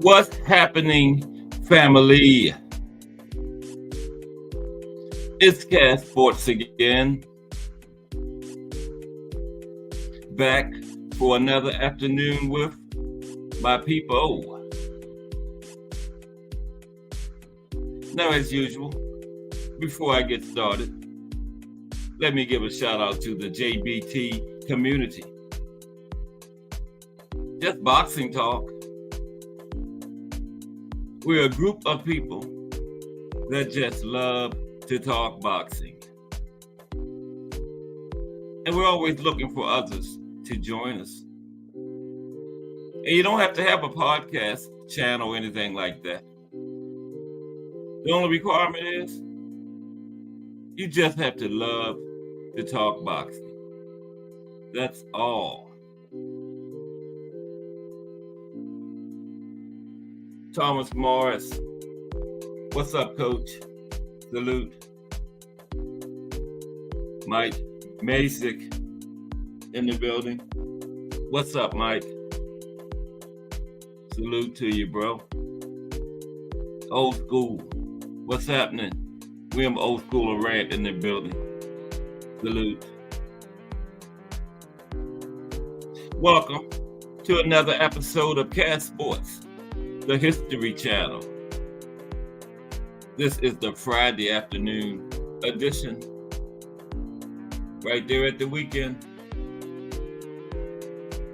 What's happening, family? It's Cast Sports again. Back for another afternoon with my people. Now, as usual, before I get started, let me give a shout out to the JBT community. Just boxing talk. We're a group of people that just love to talk boxing. And we're always looking for others to join us. And you don't have to have a podcast channel or anything like that. The only requirement is you just have to love to talk boxing. That's all. Thomas Morris, what's up, Coach? Salute. Mike Masick in the building. What's up, Mike? Salute to you, bro. Old school. What's happening? William Old School Rant in the building. Salute. Welcome to another episode of Cast Sports, the History Channel. This is the Friday afternoon edition. Right there at the weekend.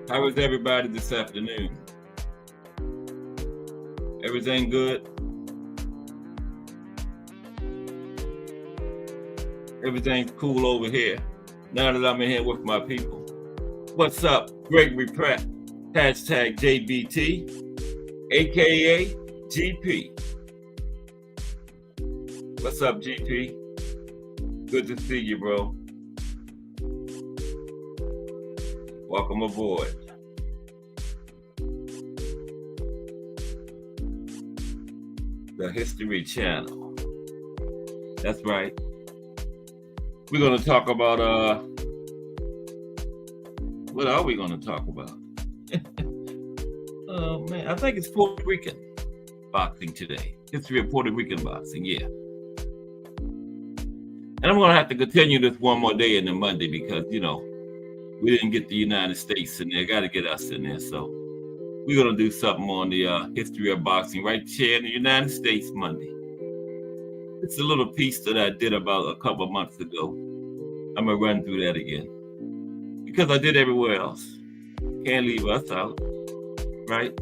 How is everybody this afternoon? Everything good? Everything's cool over here. Now that I'm in here with my people. What's up, Gregory Pratt? Hashtag JBT. AKA GP. What's up, GP? Good to see you, bro. Welcome aboard. The History Channel. That's right. We're going to talk about, what are we going to talk about? Oh man, I think it's Puerto Rican boxing today. History of Puerto Rican boxing, yeah. And I'm going to have to continue this one more day in the Monday because, you know, we didn't get the United States in there. Got to get us in there. So we're going to do something on the history of boxing right here in the United States Monday. It's a little piece that I did about a couple of months ago. I'm going to run through that again because I did everywhere else. Can't leave us out. Right?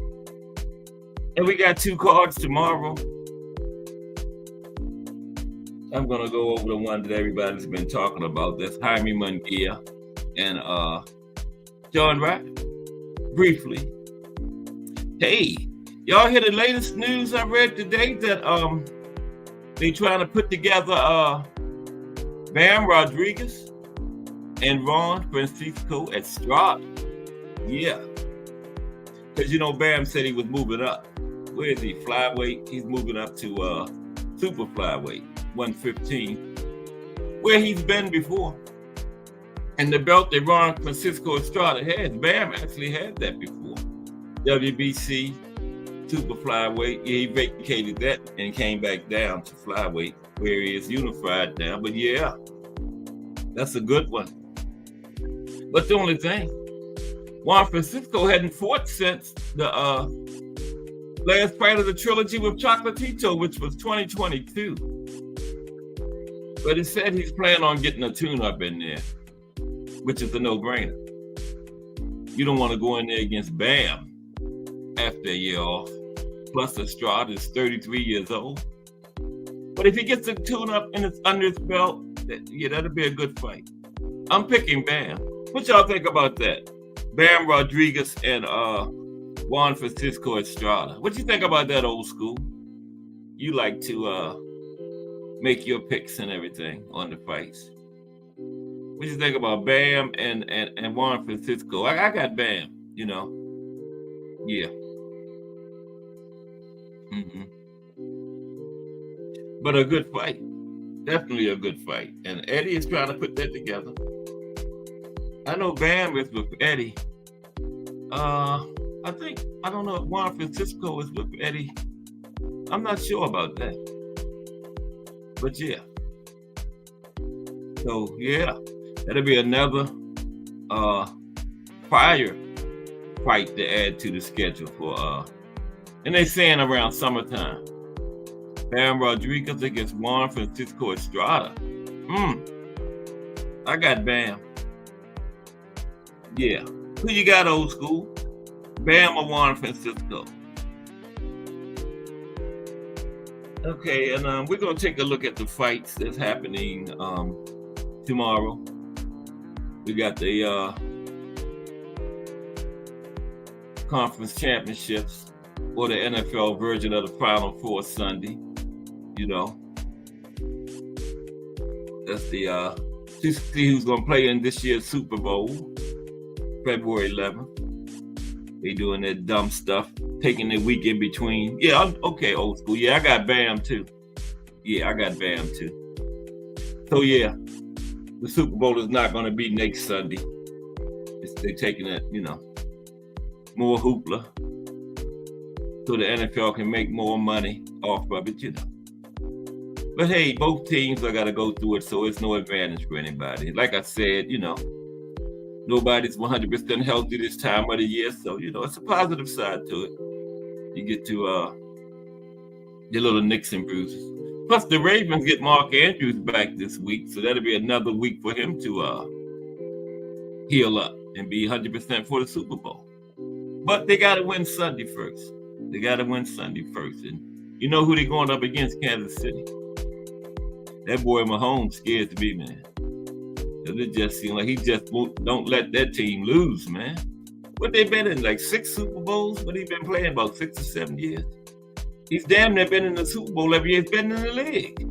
And we got 2 cards tomorrow. I'm going to go over the one that everybody's been talking about. That's Jaime Munguia and John Rabbit. Briefly. Hey, y'all hear the latest news I read today that they trying to put together Bam Rodriguez and Ron Francisco Estrada. Yeah. Because, you know, Bam said he was moving up. Where is he? Flyweight. He's moving up to super flyweight, 115, where he's been before. And the belt that Ron Francisco Estrada has, Bam actually had that before. WBC, super flyweight. Yeah, he vacated that and came back down to flyweight, where he is unified now. But yeah, that's a good one. But the only thing, Juan Francisco hadn't fought since the last fight of the trilogy with Chocolatito, which was 2022. But he said he's planning on getting a tune-up in there, which is a no-brainer. You don't want to go in there against Bam after a year off. Plus, Estrada is 33 years old. But if he gets a tune-up and it's under his belt, that'll be a good fight. I'm picking Bam. What y'all think about that? Bam Rodriguez and Juan Francisco Estrada. What you think about that, old school? You like to make your picks and everything on the fights. What you think about Bam and Juan Francisco? I got Bam, Yeah. But a good fight. Definitely a good fight. And Eddie is trying to put that together. I know Bam is with Eddie. I don't know if Juan Francisco is with Eddie. I'm not sure about that. But yeah. So yeah, that'll be another fire fight to add to the schedule for and they're saying around summertime. Bam Rodriguez against Juan Francisco Estrada. I got Bam. Yeah. Who you got, old school? Bam or Juan Francisco? Okay, and we're going to take a look at the fights that's happening tomorrow. We got the conference championships or the NFL version of the Final Four Sunday. That's the to see who's going to play in this year's Super Bowl, February 11th. They doing that dumb stuff, taking the week in between. Yeah, okay, old school. Yeah, I got Bam too. So yeah, the Super Bowl is not going to be next Sunday. They're taking it, more hoopla, so the NFL can make more money off of it, But hey, both teams are got to go through it, so it's no advantage for anybody. Like I said, nobody's 100% healthy this time of the year, so it's a positive side to it. You get to your little nicks and bruises. Plus, the Ravens get Mark Andrews back this week, so that'll be another week for him to heal up and be 100% for the Super Bowl. But they got to win Sunday first. And you know who they're going up against? Kansas City. That boy Mahomes scares me, man. It just seems like he just don't let that team lose, man. What they been in, like 6 Super Bowls? What he been playing, about 6 or 7 years? He's damn near been in the Super Bowl every year he's been in the league.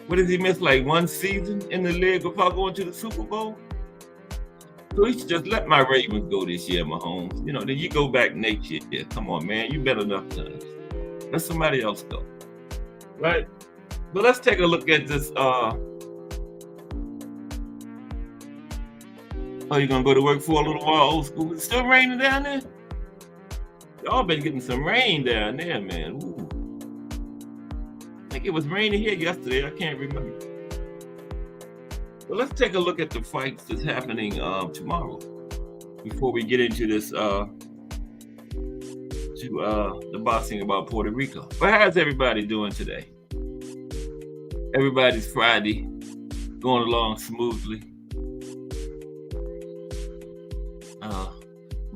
What does he miss, like 1 season in the league before going to the Super Bowl? So he should just let my Ravens go this year, Mahomes. Then you go back next year. Yeah, come on, man. You bet enough times. Let somebody else go. Right? But let's take a look at this. Oh, you gonna go to work for a little while, old school? It's still raining down there? Y'all been getting some rain down there, man. Ooh. I think it was raining here yesterday. I can't remember. But let's take a look at the fights that's happening tomorrow before we get into this the boxing about Puerto Rico. But how's everybody doing today? Everybody's Friday going along smoothly.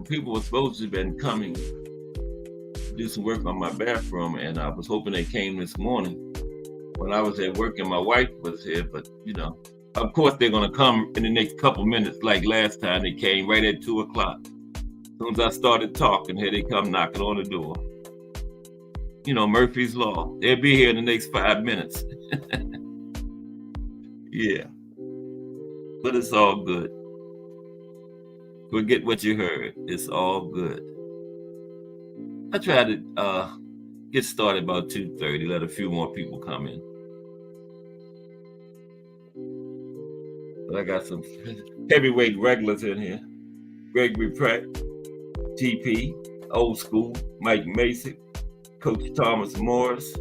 People were supposed to have been coming to do some work on my bathroom, and I was hoping they came this morning when I was at work and my wife was here, but of course they're gonna come in the next couple minutes, like last time they came right at 2 o'clock. As soon as I started talking, here they come knocking on the door. Murphy's Law. They'll be here in the next 5 minutes. Yeah. But it's all good. Forget what you heard. It's all good. I tried to get started about 2:30, let a few more people come in. But I got some heavyweight regulars in here. Gregory Pratt, TP, Old School, Mike Mason, Coach Thomas Morris.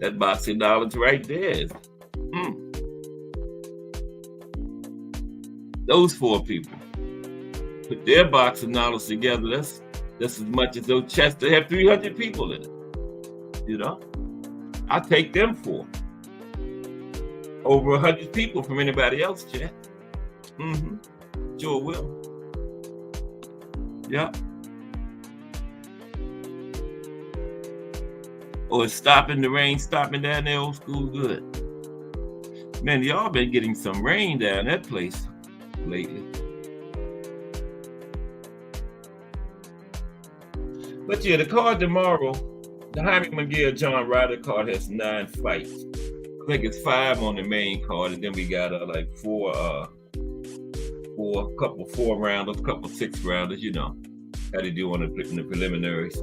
That boxing knowledge right there. Those 4 people put their boxing knowledge together. That's as much as those chests that have 300 people in it. You know, I take them 4 over 100 people from anybody else, chat. Sure will. Yeah. Or it's stopping the rain, stopping down there, old school good. Man, y'all been getting some rain down that place lately. But yeah, the card tomorrow, the Jaime Munguia John Ryder card has 9 fights. I think it's 5 on the main card, and then we got like 4 rounders, couple 6 rounders, you know, how they do in the preliminaries.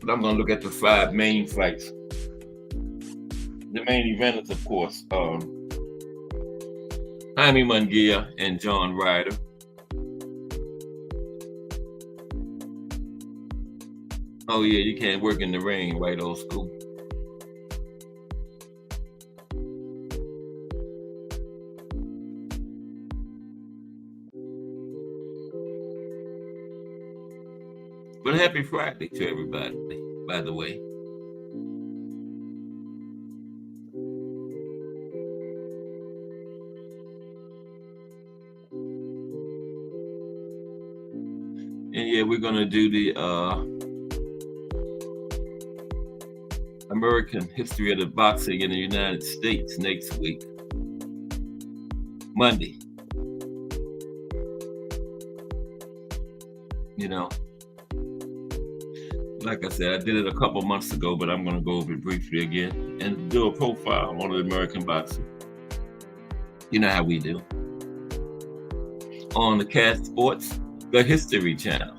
But I'm gonna look at the 5 main fights. The main event is, of course, Jaime Munguia and John Ryder. Oh yeah, you can't work in the rain, right, old school. But happy Friday to everybody, by the way. And yeah, we're gonna do the American history of the boxing in the United States next week, Monday. You know, like I said, I did it a couple months ago, but I'm going to go over it briefly again and do a profile on the American boxing. You know how we do. On the Cat Sports, the History Channel.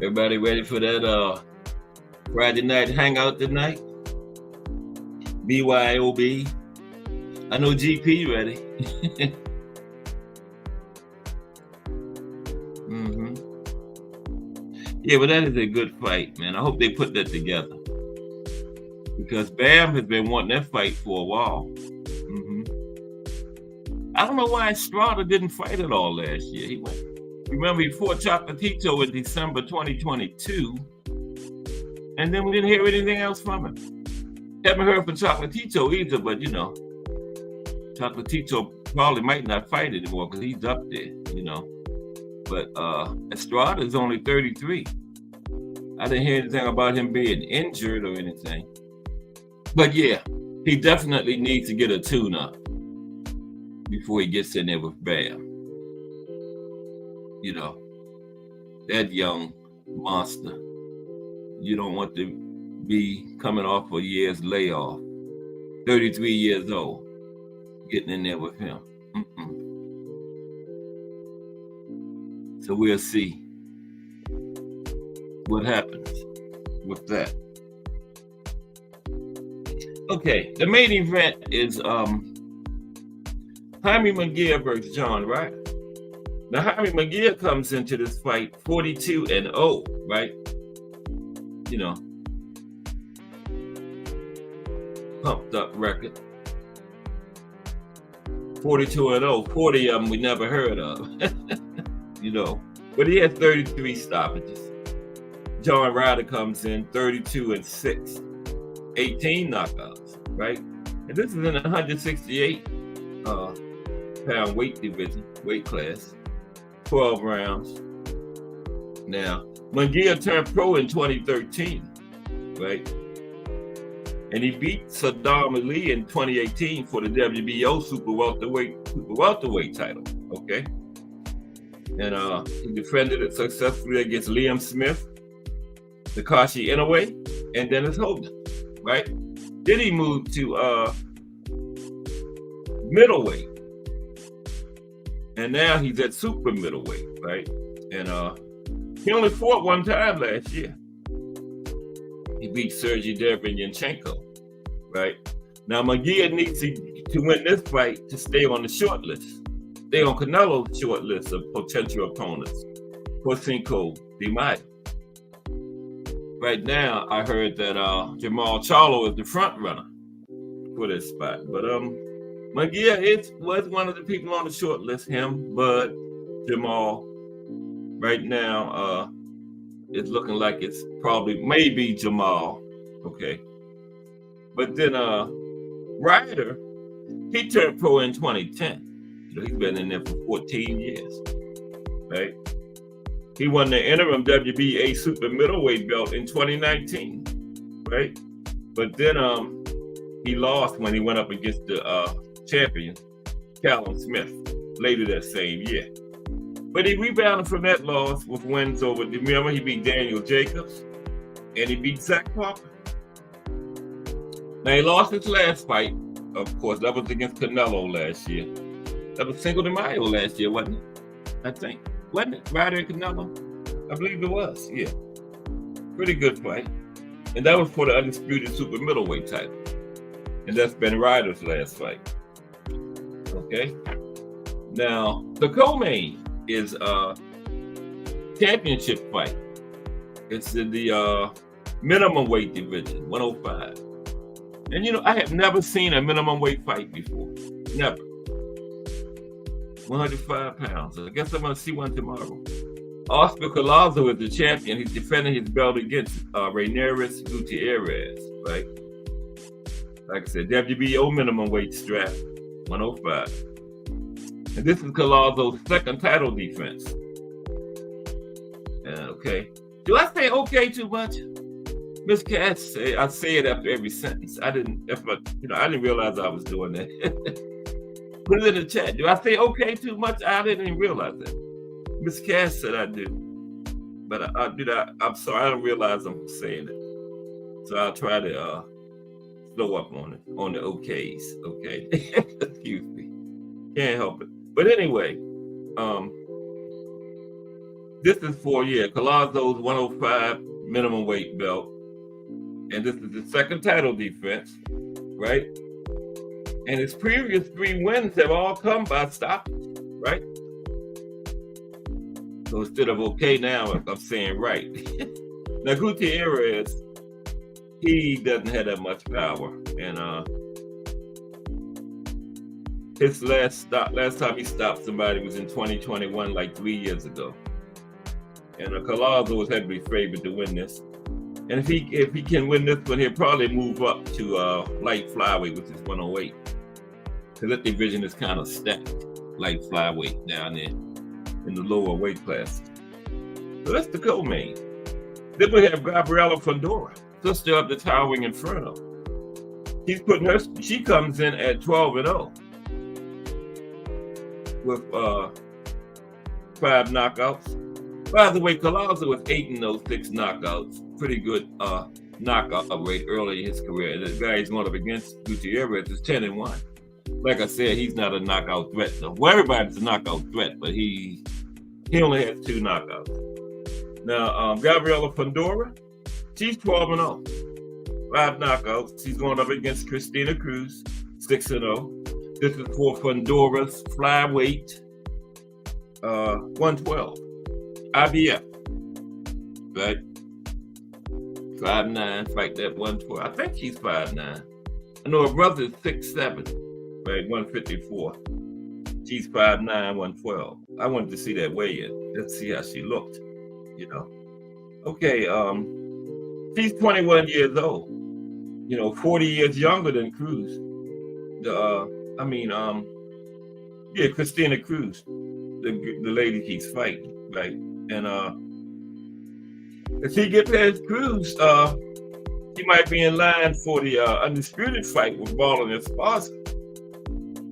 Everybody ready for that Friday night hangout tonight? BYOB. I know GP ready. Yeah, but that is a good fight, man. I hope they put that together. Because Bam has been wanting that fight for a while. I don't know why Estrada didn't fight at all last year. He went. Remember, he fought Chocolatito in December 2022. And then we didn't hear anything else from him. Haven't heard from Chocolatito either, but you know, Chocolatito probably might not fight anymore because he's up there, you know. But Estrada is only 33. I didn't hear anything about him being injured or anything. But yeah, he definitely needs to get a tune-up before he gets in there with Bam. You know, that young monster. You don't want to be coming off a year's layoff. 33 years old, getting in there with him. So we'll see what happens with that. Okay, the main event is Jaime Munguia versus John Ryder. Now Jaime Munguia comes into this fight 42-0, right? You know, pumped up record. 42-0, 40 of them we never heard of. You know, but he has 33 stoppages. John Ryder comes in 32-6, 18 knockouts, right? And this is in a 168 pound weight division, weight class, 12 rounds. Now, Munguia turned pro in 2013, right? And he beat Saddam Ali in 2018 for the WBO super welterweight title, okay? And he defended it successfully against Liam Smith, Takashi Inoue, and Dennis Hogan, right? Then he moved to middleweight. And now he's at super middleweight, right? And he only fought one time last year. He beat Sergey Derevyanchenko, right? Now Munguia needs to win this fight to stay on the short list, They on Canelo's short list of potential opponents for Cinco de Mayo. Right now, I heard that Jamal Charlo is the front runner for this spot. But Munguia was one of the people on the short list, him, Bud, Jamal. Right now, it's looking like it's probably maybe Jamal. Okay. But then Ryder, he turned pro in 2010. He's been in there for 14 years. Right? He won the interim WBA super middleweight belt in 2019. Right? But then he lost when he went up against the champion, Callum Smith, later that same year. But he rebounded from that loss with wins over, remember, he beat Daniel Jacobs and he beat Zach Parker. Now he lost his last fight, of course, that was against Canelo last year. That was Cinco de Mayo last year, wasn't it? I think. Wasn't it? Ryder and Canelo? I believe it was, yeah. Pretty good fight. And that was for the undisputed super middleweight title. And that's been Ryder's last fight. Okay. Now, the co-main is a championship fight. It's in the minimum weight division, 105. And you know, I have never seen a minimum weight fight before. Never. 105 pounds. I guess I'm going to see one tomorrow. Oscar Collazo is the champion. He's defending his belt against Reyneris Gutierrez, right? Like I said, WBO minimum weight strap, 105. And this is Collazo's second title defense. Okay. Do I say okay too much? Miss Cass, I say it after every sentence. I didn't realize I was doing that. Put it in the chat. Do I say okay too much? I didn't even realize that. Miss Cass said I do. But I'm sorry, I don't realize I'm saying it. So I'll try to slow up on the okays, okay? Excuse me. Can't help it. But anyway, this is for, Collazo's 105 minimum weight belt. And this is the second title defense, right? And his previous 3 wins have all come by stoppage, right? So instead of okay now, I'm saying right. Now Gutierrez, he doesn't have that much power. And his last time he stopped somebody was in 2021, like 3 years ago. And Collazo was heavily favored to win this. And if he can win this one, he'll probably move up to light flyweight, which is 108. Because that division is kind of stacked, light flyweight down there in the lower weight class. So that's the co-main. Then we have Gabriela Fundora, sister of the Towering Inferno. She comes in at 12-0 with 5 knockouts. By the way, Collazo is 8-0, 6 knockouts. Pretty good knockout rate early in his career. The guy he's going up against, Gutierrez, is 10-1. Like I said, he's not a knockout threat. So, well, everybody's a knockout threat, but he only has 2 knockouts. Now, Gabriela Fundora, she's 12-0, 5 knockouts. She's going up against Christina Cruz, 6-0. This is for Fundora's flyweight, 112. IBF, right? 5'9", fight that 112. I think she's 5'9". I know her brother is 6'7", right? 154. She's 5'9", 112. I wanted to see that weigh-in. Let's see how she looked, you know. Okay, she's 21 years old. 40 years younger than Cruz. Christina Cruz, the lady he's fighting, right? And if he gets past Cruz, he might be in line for the undisputed fight with Ballin and Esparza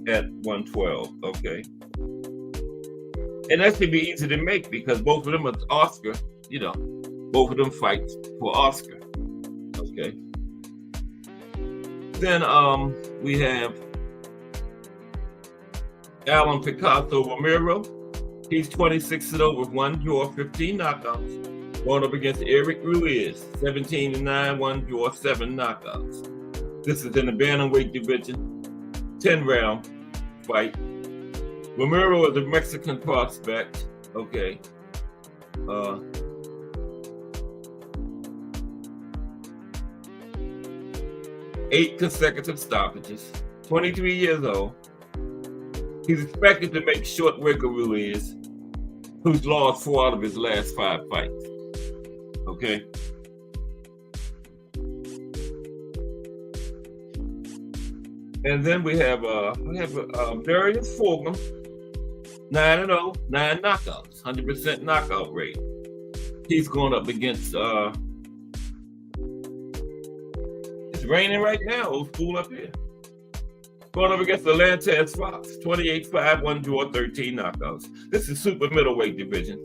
at 112, okay? And that should be easy to make because both of them are Oscar, both of them fight for Oscar, okay? Then we have Alan Picasso Romero. He's 26-0 with 1 draw, 15 knockouts. Going up against Eric Ruiz, 17-9, 1 draw, 7 knockouts. This is in the bantamweight division, 10-round fight. Romero is a Mexican prospect. Okay. 8 consecutive stoppages. 23 years old. He's expected to make short work of Ruiz, who's lost 4 out of his last 5 fights. Okay. And then we have Darius Fulgham, 9-0, 9 knockouts, 100% knockout rate. He's going up against it's raining right now, old school up here. Going up against Atlantes Fox, 28-5, 1 draw, 13 knockouts. This is super middleweight division.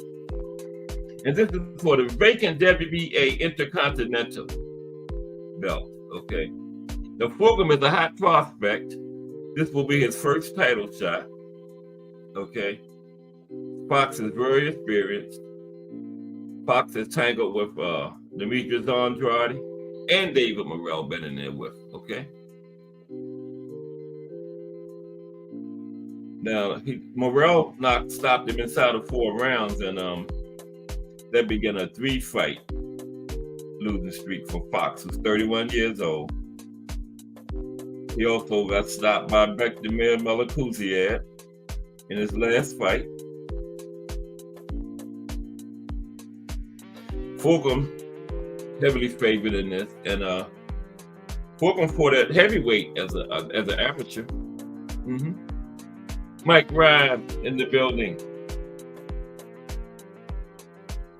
And this is for the vacant WBA Intercontinental belt. Okay. Now, Fulgham is a hot prospect. This will be his first title shot. Okay. Fox is very experienced. Fox has tangled with Demetrius Andrade and David Morrell been in there with. Okay. Now, Morrell stopped him inside of 4 rounds, and that began a 3-fight losing streak for Fox, who's 31 years old. He also got stopped by Bekdamir Melikuziev in his last fight. Fulgham heavily favored in this, and Fulgham fought at heavyweight as an amateur. Mike Ryan in the building,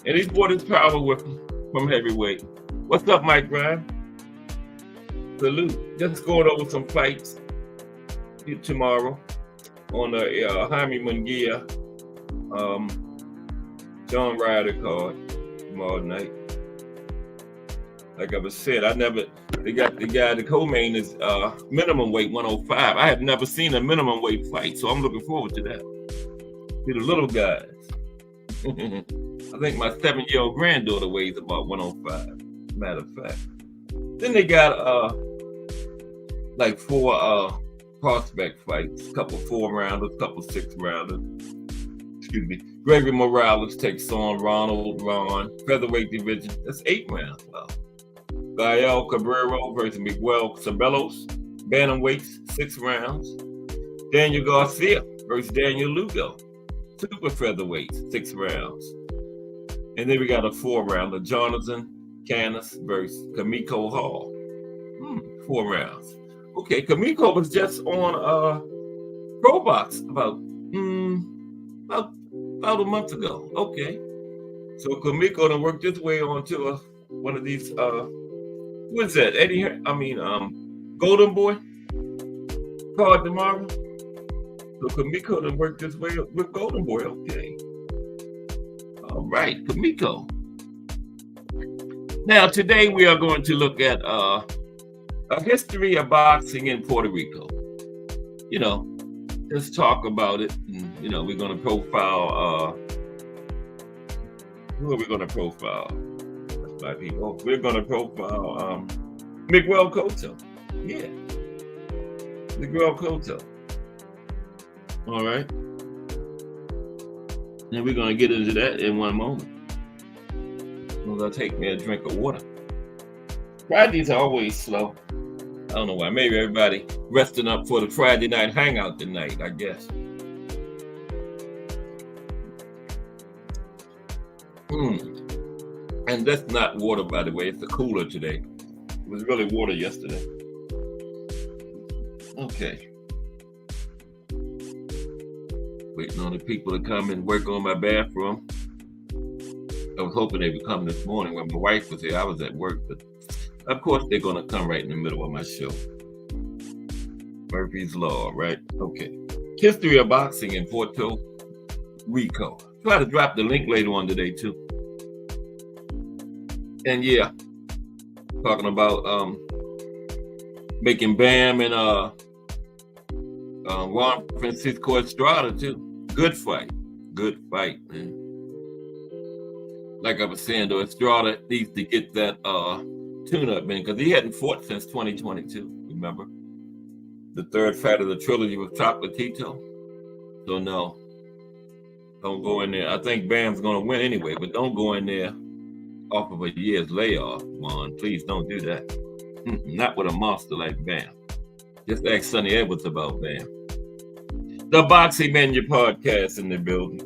and he's brought his power with him from heavyweight. What's up, Mike Ryan? Salute. Just going over some fights tomorrow on the Jaime Munguia, John Ryder card tomorrow night. Like I was said, they got the co-main is minimum weight 105. I have never seen a minimum weight fight, so I'm looking forward to that. See the little guys. I think my 7-year-old granddaughter weighs about 105, matter of fact. Then they got like 4 prospect fights, a couple 4-rounders, a couple 6-rounders. Excuse me. Gregory Morales takes on Ronald Ron, featherweight division. That's 8 rounds. Wow. Gael Cabrero versus Miguel Cotto, bantamweights, 6 rounds. Daniel Garcia versus Daniel Lugo, super featherweights, 6 rounds. And then we got a 4-rounder, Jonathan Canis versus Kamiko Hall, 4 rounds. Okay, Kamiko was just on ProBox about a month ago. Okay, so Kamiko done worked his way onto one of these. Who is that? Golden Boy card tomorrow. So Kamiko done worked his way with Golden Boy. Okay, all right, Kamiko. Now today we are going to look at a history of boxing in Puerto Rico. Just talk about it. And, we're going to profile. Who are we going to profile? That's my people. We're going to profile Miguel Cotto. Yeah, Miguel Cotto. All right. And we're going to get into that in one moment. I'm going to take me a drink of water. Fridays are always slow. I don't know why. Maybe everybody resting up for the Friday night hangout tonight, I guess. And that's not water, by the way. It's a cooler today. It was really water yesterday. Okay. Waiting on the people to come and work on my bathroom. I was hoping they would come this morning when my wife was here. I was at work, but of course they're going to come right in the middle of my show. Murphy's Law, right? Okay. History of boxing in Puerto Rico. Try to drop the link later on today too. And yeah, talking about making Bam and Juan Francisco Estrada too. Good fight, man. Like I was saying, though, Estrada needs to get that tune-up in because he hadn't fought since 2022. Remember, the 3rd fight of the trilogy with Chocolatito. So no, don't go in there. I think Bam's gonna win anyway, but don't go in there off of a year's layoff, Juan. Please don't do that. Not with a monster like Bam. Just ask Sonny Edwards about Bam. The Boxing Menu Podcast in the building.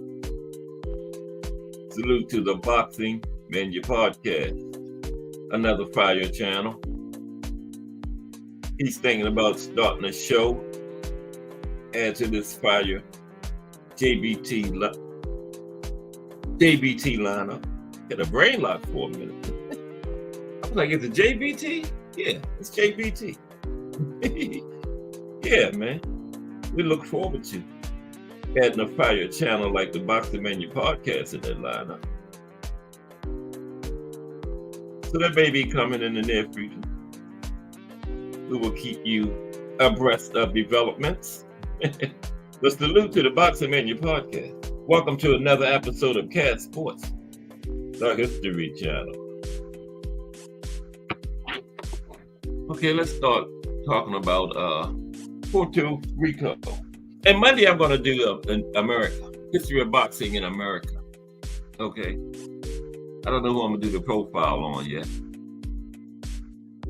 Salute to the Boxing Menu Podcast. Another fire channel. He's thinking about starting a show. Add to this fire JBT lineup. Had a brain lock for a minute. I was like, is it JBT? Yeah, it's JBT. Yeah, man. We look forward to adding a fire channel like the Boxing Menu Podcast in that lineup. So that may be coming in the near future. We will keep you abreast of developments. But salute to the Boxing Menu Podcast. Welcome to another episode of Cat Sports, the History Channel. Okay, let's start talking about Puerto Rico. And Monday I'm going to do America, history of boxing in America. Okay. I don't know who I'm going to do the profile on yet.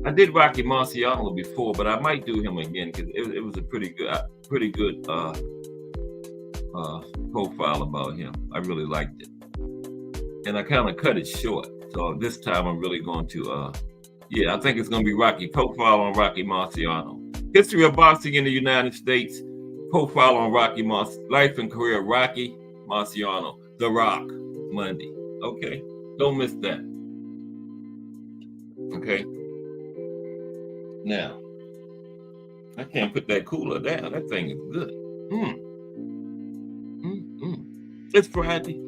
I did Rocky Marciano before, but I might do him again because it was a pretty good profile about him. I really liked it. And I kind of cut it short. So this time I'm really going to, I think it's going to be Rocky, profile on Rocky Marciano. History of boxing in the United States, profile on Rocky Marciano, life and career of Rocky Marciano, The Rock, Monday. Okay, don't miss that. Okay. Now, I can't put that cooler down. That thing is good. It's Friday.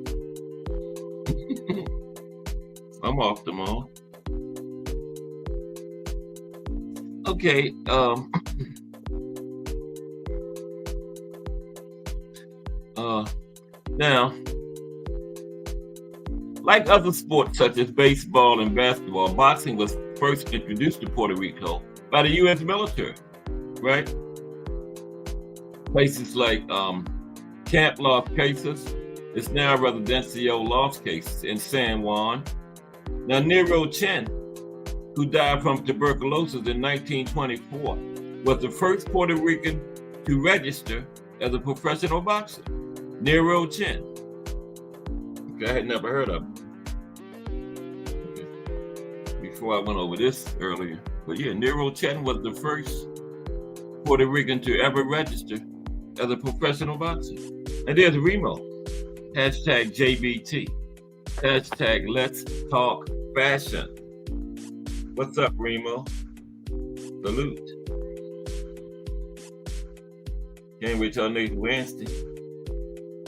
I'm off tomorrow. Okay. Now, like other sports such as baseball and basketball, boxing was first introduced to Puerto Rico by the U.S. military, right? Places like Camp Los Casas, it's now Residencio Los Casas in San Juan. Now, Nero Chen, who died from tuberculosis in 1924, was the first Puerto Rican to register as a professional boxer. Nero Chen. Okay, I had never heard of him before I went over this earlier. But yeah, Nero Chen was the first Puerto Rican to ever register as a professional boxer. And there's Remo. Hashtag JBT. Hashtag Let's Talk Fashion. What's up, Remo? Salute. Can't wait till next Wednesday.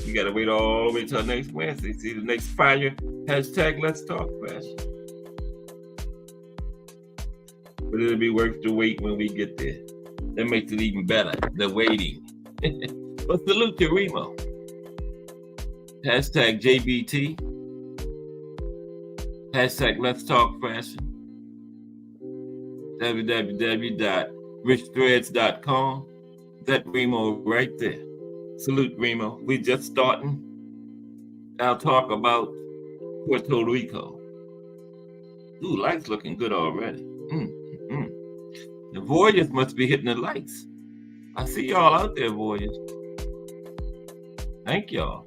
You gotta wait all the way till next Wednesday. See the next fire. Hashtag Let's Talk Fashion. But it'll be worth the wait when we get there. That makes it even better, the waiting. But salute to Remo. Hashtag JBT. Hashtag Let's Talk Fashion. www.richthreads.com. That Remo right there. Salute, Remo. We just starting. I'll talk about Puerto Rico. Ooh, lights looking good already. The Warriors must be hitting the lights. I see y'all out there, Warriors. Thank y'all.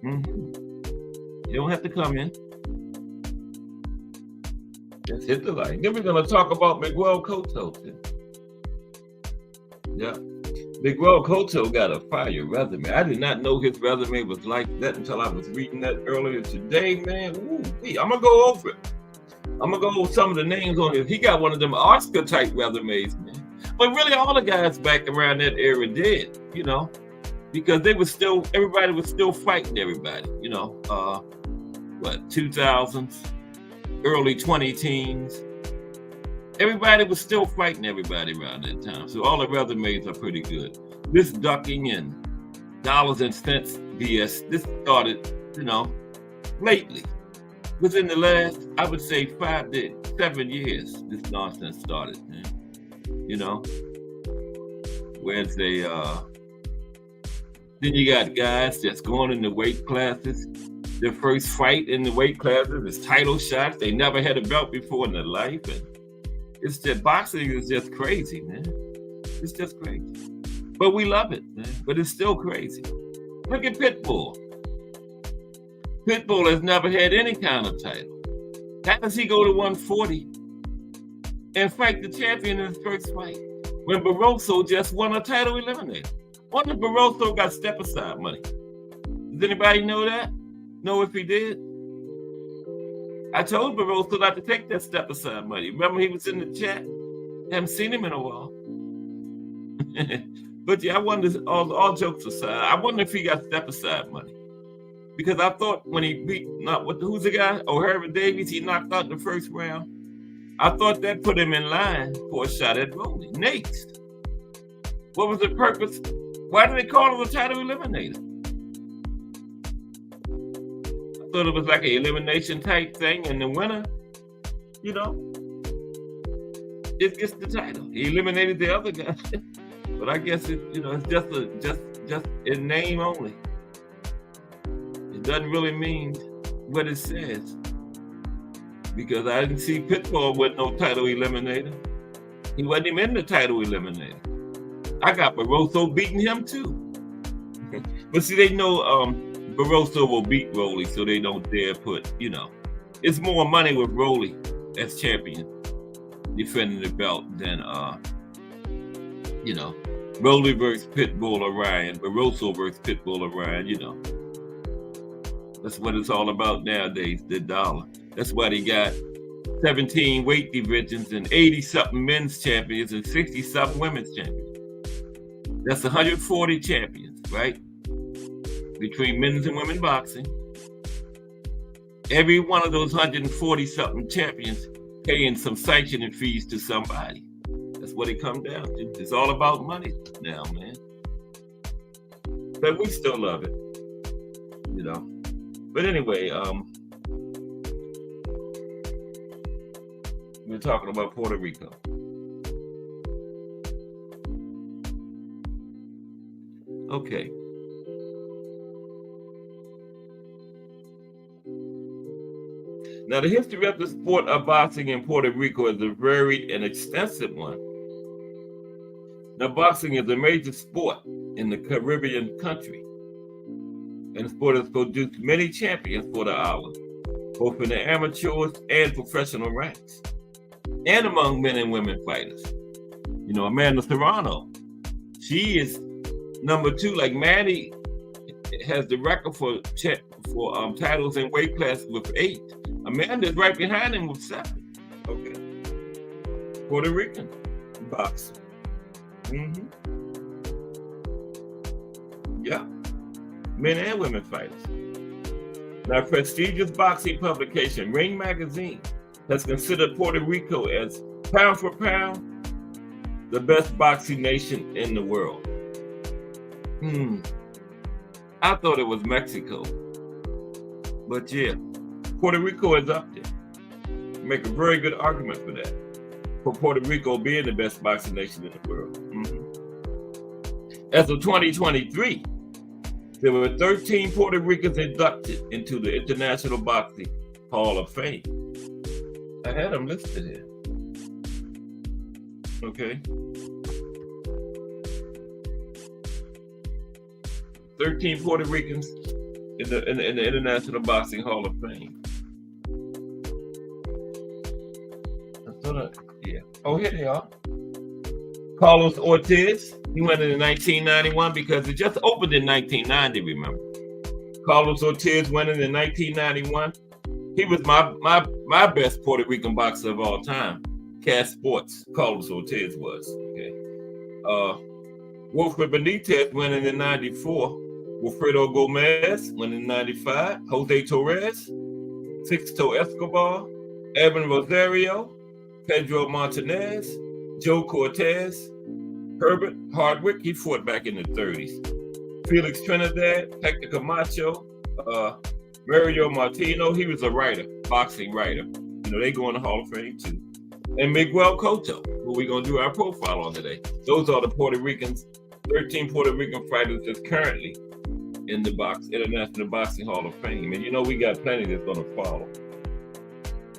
You don't have to come in. Just hit the light. Then we're going to talk about Miguel Cotto. Yeah. Miguel Cotto got a fire resume. I did not know his resume was like that until I was reading that earlier today, man. Ooh, I'm going to go over it. I'm going to go over some of the names on it. He got one of them Oscar-type resumes, man. But really, all the guys back around that era did, you know, because everybody was still fighting everybody, you know, 2000s, early 2010s. Everybody was still fighting everybody around that time. So all the resumes are pretty good. This ducking and dollars and cents BS, this started, you know, lately. Within the last, I would say 5 to 7 years, this nonsense started, man. You know, whereas the Then you got guys that's going in the weight classes. Their first fight in the weight classes is title shots. They never had a belt before in their life. And it's just, boxing is just crazy, man. It's just crazy. But we love it, man. But it's still crazy. Look at Pitbull. Pitbull has never had any kind of title. How does he go to 140 and fight the champion in his first fight when Barroso just won a title eliminator? Wonder if Barroso got step-aside money. Does anybody know that? Know if he did? I told Barroso not to take that step-aside money. Remember he was in the chat? Haven't seen him in a while. But yeah, I wonder, all jokes aside, I wonder if he got step-aside money. Because I thought when he beat, who's the guy? O'Hara Davies, he knocked out the first round. I thought that put him in line for a shot at Rolly. Next. What was the purpose? Why did they call it a title eliminator? I thought it was like an elimination type thing, and the winner, it gets the title. He eliminated the other guy. But I guess it's just in name only. It doesn't really mean what it says. Because I didn't see Pitbull with no title eliminator. He wasn't even in the title eliminator. I got Barroso beating him too. But see, they know Barroso will beat Rolly, so they don't dare put, it's more money with Rolly as champion defending the belt than Rolly versus Pitbull or Ryan, Barroso versus Pitbull or Ryan, That's what it's all about nowadays, the dollar. That's why they got 17 weight divisions and 80-something men's champions and 60-something women's champions. That's 140 champions, right? Between men's and women's boxing. Every one of those 140-something champions paying some sanctioning fees to somebody. That's what it comes down to. It's all about money now, man. But we still love it, But anyway, we're talking about Puerto Rico. Okay. Now, the history of the sport of boxing in Puerto Rico is a varied and extensive one. Now, boxing is a major sport in the Caribbean country, and the sport has produced many champions for the island, both in the amateurs and professional ranks, and among men and women fighters. Amanda Serrano, she is number 2. Like Manny has the record for titles in weight classes with 8. Amanda's right behind him with 7. Okay. Puerto Rican boxing. Yeah. Men and women fighters. Now, prestigious boxing publication, Ring Magazine, has considered Puerto Rico as, pound for pound, the best boxing nation in the world. I thought it was Mexico. But yeah, Puerto Rico is up there. Make a very good argument for that. For Puerto Rico being the best boxing nation in the world. As of 2023, there were 13 Puerto Ricans inducted into the International Boxing Hall of Fame. I had them listed here. Okay. 13 Puerto Ricans in the International Boxing Hall of Fame. Yeah. Oh, here they are. Carlos Ortiz. He went in 1991 because it just opened in 1990, remember. Carlos Ortiz went in 1991. He was my best Puerto Rican boxer of all time. Cash Sports, Carlos Ortiz was. Okay. Wilfred Benitez went in 94. Wilfredo Gomez went in 95. Jose Torres, Sixto Escobar, Evan Rosario, Pedro Martinez, Joe Cortez, Herbert Hardwick, he fought back in the 30s. Felix Trinidad, Hector Camacho, Mario Martino, he was a writer, boxing writer. They go in the Hall of Fame too. And Miguel Cotto, who we're going to do our profile on today. Those are the Puerto Ricans, 13 Puerto Rican fighters that's currently in the International Boxing Hall of Fame. And you know, we got plenty that's going to follow.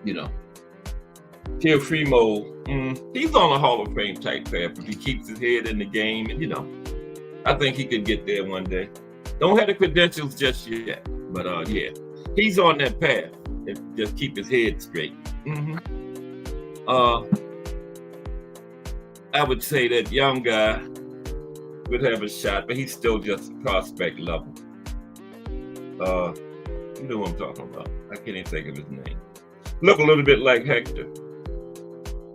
You know, Teofimo, he's on a Hall of Fame type path if he keeps his head in the game. And, you know, I think he could get there one day. Don't have the credentials just yet. But, yeah, he's on that path. And just keep his head straight. I would say that young guy would have a shot, but he's still just prospect level. You know what I'm talking about. I can't even think of his name. Look a little bit like Hector.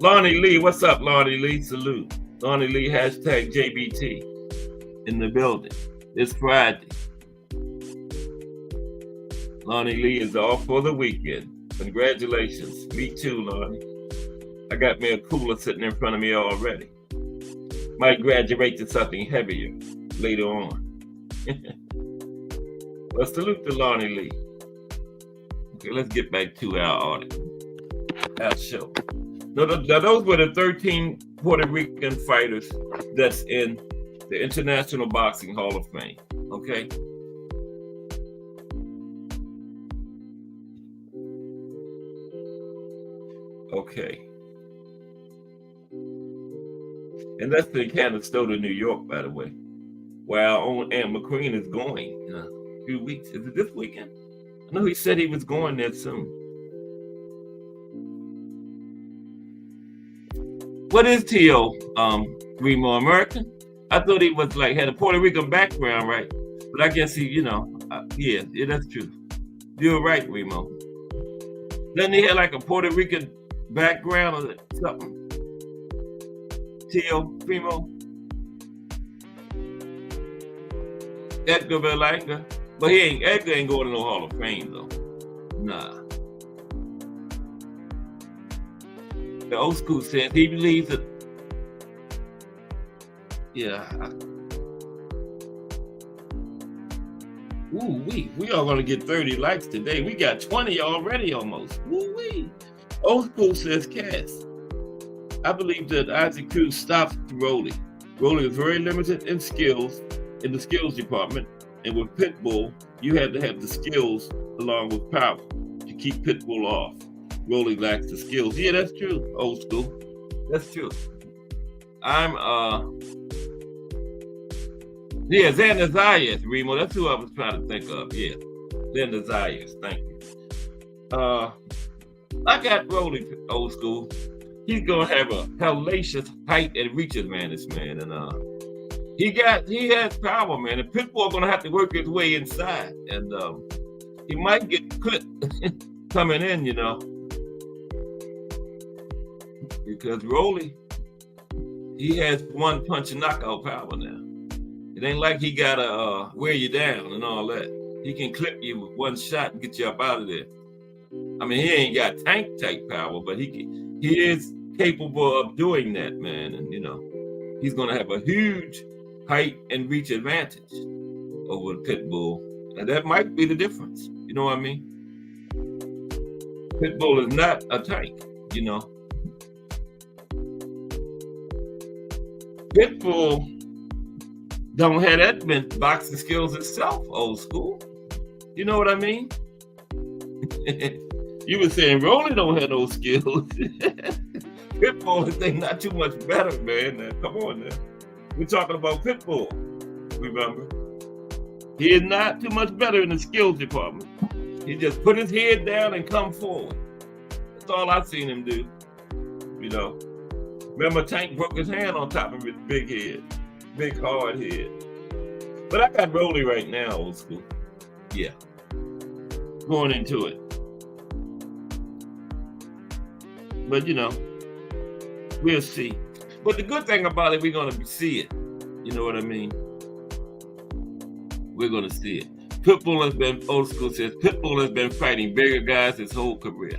Lonnie Lee, what's up, Lonnie Lee? Salute. Lonnie Lee, hashtag JBT in the building. It's Friday. Lonnie Lee is off for the weekend. Congratulations. Me too, Lonnie. I got me a cooler sitting in front of me already. Might graduate to something heavier later on. Well, salute to Lonnie Lee. Okay, let's get back to our article, our show. Now, those were the 13 Puerto Rican fighters that's in the International Boxing Hall of Fame, okay? Okay. And that's in Canastota, New York, by the way, where our own Aunt McQueen is going in a few weeks. Is it this weekend? I know he said he was going there soon. What is T.O. Remo, American? I thought he was like, had a Puerto Rican background, right? But I guess he, you know, yeah, that's true. You're right, Remo. Doesn't he have like a Puerto Rican background or something? T.O. Primo, Edgar Berlanga, but Edgar ain't going to no Hall of Fame though. Nah. The old school says he believes that. Yeah. Ooh we are gonna get 30 likes today. We got 20 already almost. Ooh wee. Old school says Cass. I believe that Isaac Cruz stops Rolly. Rolly is very limited in skills, in the skills department, and with Pitbull, you have to have the skills along with power to keep Pitbull off. Rolly lacks the skills. Yeah, that's true, old school. That's true. Yeah, Xander Zayas, Remo, that's who I was trying to think of, yeah. Xander Zayas, thank you. I got Rolly, old school. He's gonna have a hellacious height and reach advantage, man. And he has power, man. And Pitbull gonna have to work his way inside. And he might get clipped coming in, you know. Because Rolly, he has one punch and knockout power now. It ain't like he gotta wear you down and all that. He can clip you with one shot and get you up out of there. I mean, he ain't got tank type power, but he is capable of doing that, man. And, you know, he's going to have a huge height and reach advantage over Pitbull. And that might be the difference. You know what I mean? Pitbull is not a tank, you know. Pitbull don't have that many boxing skills itself, old school. You know what I mean? You were saying Rolly don't have no skills. Pitbull is not too much better, man. Now, come on now. We're talking about Pitbull, remember? He is not too much better in the skills department. He just put his head down and come forward. That's all I've seen him do, you know. Remember Tank broke his hand on top of his big head, big hard head. But I got Rolly right now, old school. Yeah. Going into it. But, you know, we'll see. But the good thing about it, we're going to see it. You know what I mean? We're going to see it. Pitbull has been, old school says, Pitbull has been fighting bigger guys his whole career.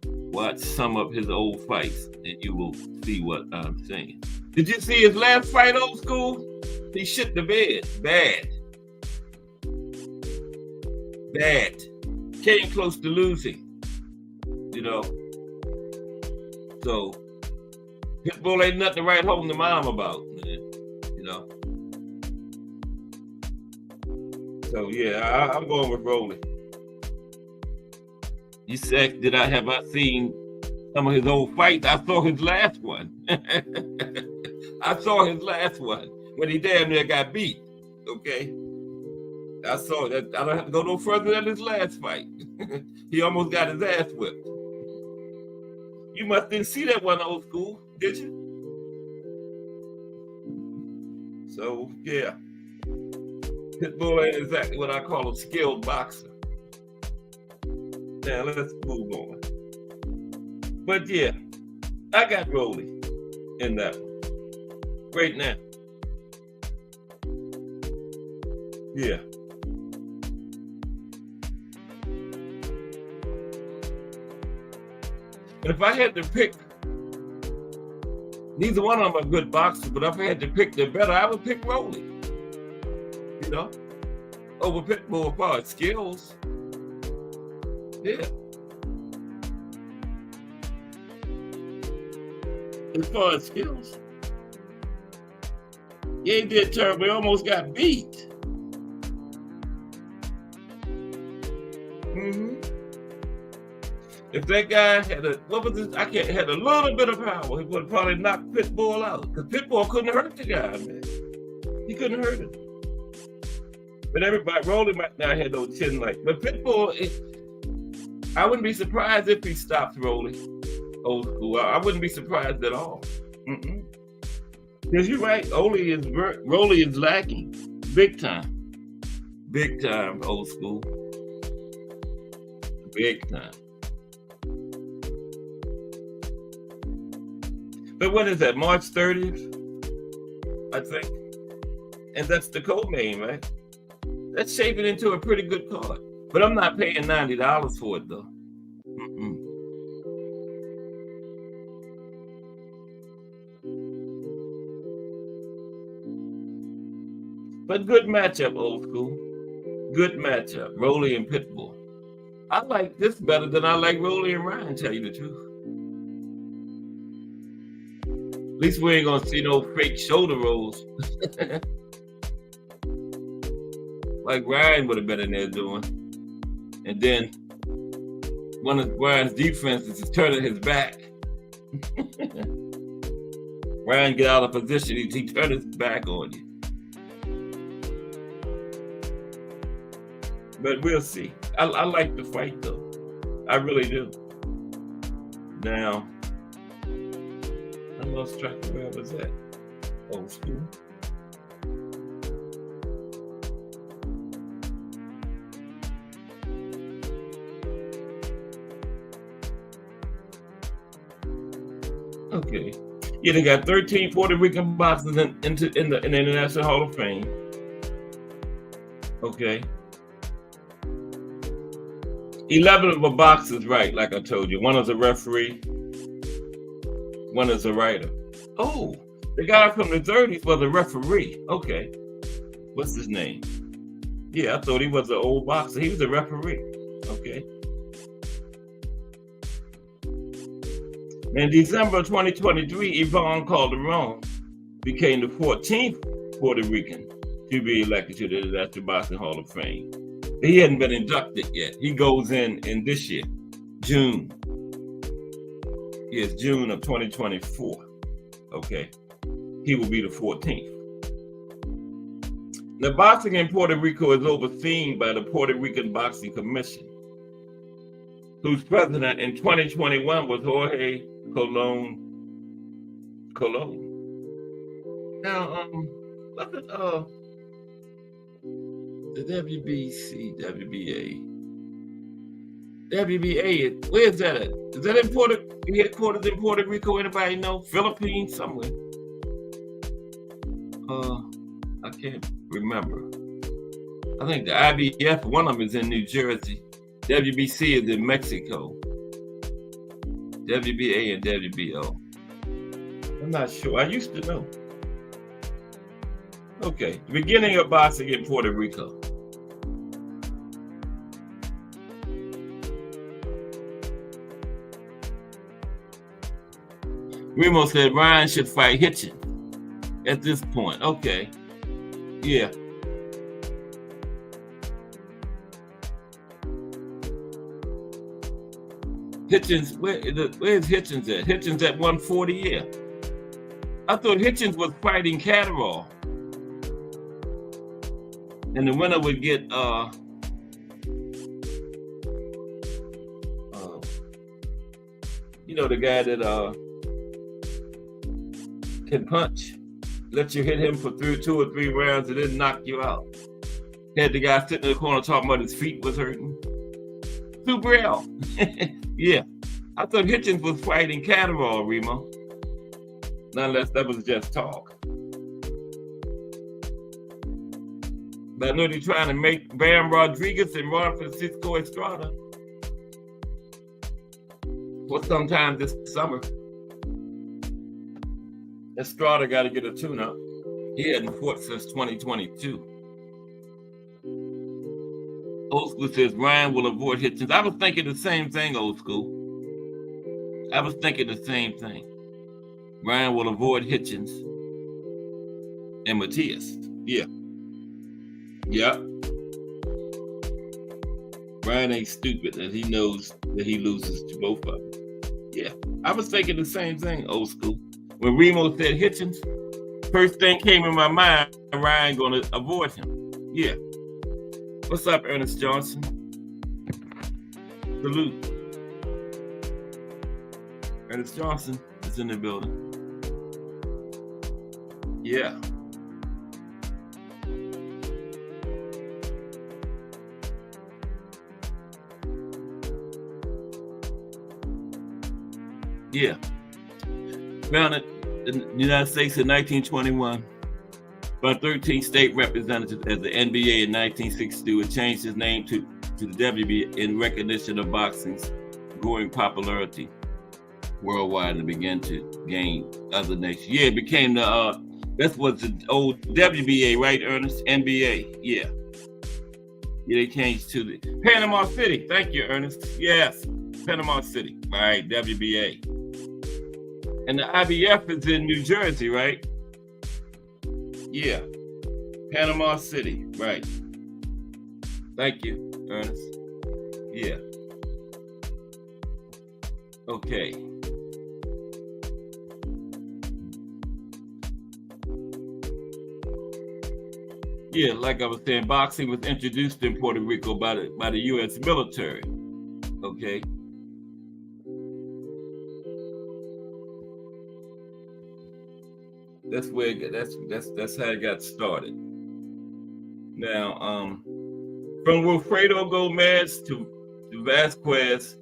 Watch some of his old fights and you will see what I'm saying. Did you see his last fight, old school? He shit the bed. Bad. Came close to losing. You know? So, Pitbull ain't nothing to write home to mom about, man. You know? So yeah, I'm going with Rolly. You said, have I seen some of his old fights? I saw his last one. I saw his last one when he damn near got beat. Okay. I saw that. I don't have to go no further than his last fight. He almost got his ass whipped. You must didn't see that one, Old School, did you? So yeah, Pitbull ain't exactly what I call a skilled boxer. Now let's move on. But yeah, I got Rolly in that one right now. Yeah. And if I had to pick, neither one of them are good boxers, but if I had to pick the better, I would pick Rolly. You know, over Pitbull as far as skills. Yeah. As far as skills. Yeah, he did terrible. He almost got beat. If that guy had had a little bit of power, he would have probably knocked Pitbull out. Because Pitbull couldn't hurt the guy, man. He couldn't hurt him. But Rolly might not have no chin like. But Pitbull, I wouldn't be surprised if he stopped Rolly. Old School. I wouldn't be surprised at all. Because you're right, Rolly is lacking. Big time. Big time, Old School. Big time. But what is that, March 30th? I think. And that's the co-main, right? That's shaping into a pretty good card. But I'm not paying $90 for it, though. But good matchup, Old School. Good matchup, Rolly and Pitbull. I like this better than I like Rolly and Ryan, tell you the truth. At least we ain't gonna see no fake shoulder rolls. Like Ryan would have been in there doing. And then one of Ryan's defenses is turning his back. Ryan get out of position, he turned his back on you. But we'll see. I like the fight though. I really do. Now, I lost track of where I was at. Old School. Okay. Yeah, they got 13 Puerto Rican boxers in the International Hall of Fame. Okay. 11 of the boxers, right, like I told you. One is a referee, one is a writer. Oh, the guy from the 30s was a referee. Okay. What's his name? Yeah, I thought he was an old boxer. He was a referee. Okay. In December 2023, Yvonne Calderon became the 14th Puerto Rican to be elected to the International Boxing Hall of Fame. He hadn't been inducted yet. He goes in this year, June. Yes, June of 2024. Okay. He will be the 14th. The boxing in Puerto Rico is overseen by the Puerto Rican Boxing Commission, whose president in 2021 was Jorge Colon. Now, what's it, the WBA, where is that at? Is that in headquarters in Puerto Rico? Anybody know? Philippines, somewhere. I can't remember. I think the IBF, one of them is in New Jersey. WBC is in Mexico. WBA and WBO. I'm not sure. I used to know. Okay, the beginning of boxing in Puerto Rico. Remo said Ryan should fight Hitchin at this point. Okay. Yeah. Hitchens, where's Hitchens at? Hitchens at 140, yeah. I thought Hitchens was fighting Catterall. And the winner would get you know, the guy that can punch, let you hit him for 2 or 3 rounds and then knock you out. Had the guy sitting in the corner talking about his feet was hurting. Super L. Yeah. I thought Hitchens was fighting Catterall, Remo. Unless that was just talk. But I know they're trying to make Bam Rodriguez and Juan Francisco Estrada for sometime this summer. Estrada got to get a tune-up. He hadn't fought since 2022. Old School says Ryan will avoid Hitchens. I was thinking the same thing, Old School. I was thinking the same thing. Ryan will avoid Hitchens and Matias. Yeah. Yeah. Ryan ain't stupid, and he knows that he loses to both of them. Yeah. I was thinking the same thing, Old School. When Remo said Hitchens, first thing came in my mind, Ryan gonna avoid him. Yeah. What's up, Ernest Johnson? Salute. Ernest Johnson is in the building. Yeah. Yeah. Founded in the United States in 1921 by 13 state representatives as the NBA in 1962. It changed its name to the WBA in recognition of boxing's growing popularity worldwide and began to gain other nations. Yeah, it became the that was the old WBA, right, Ernest? NBA, yeah. Yeah, they changed to the Panama City. Thank you, Ernest. Yes, Panama City, right, WBA. And the IBF is in New Jersey, right? Yeah, Panama City, right. Thank you, Ernest. Yeah. Okay. Yeah, like I was saying, boxing was introduced in Puerto Rico by the U.S. military. Okay. That's where that's how it got started. Now, from Wilfredo Gomez to Vasquez,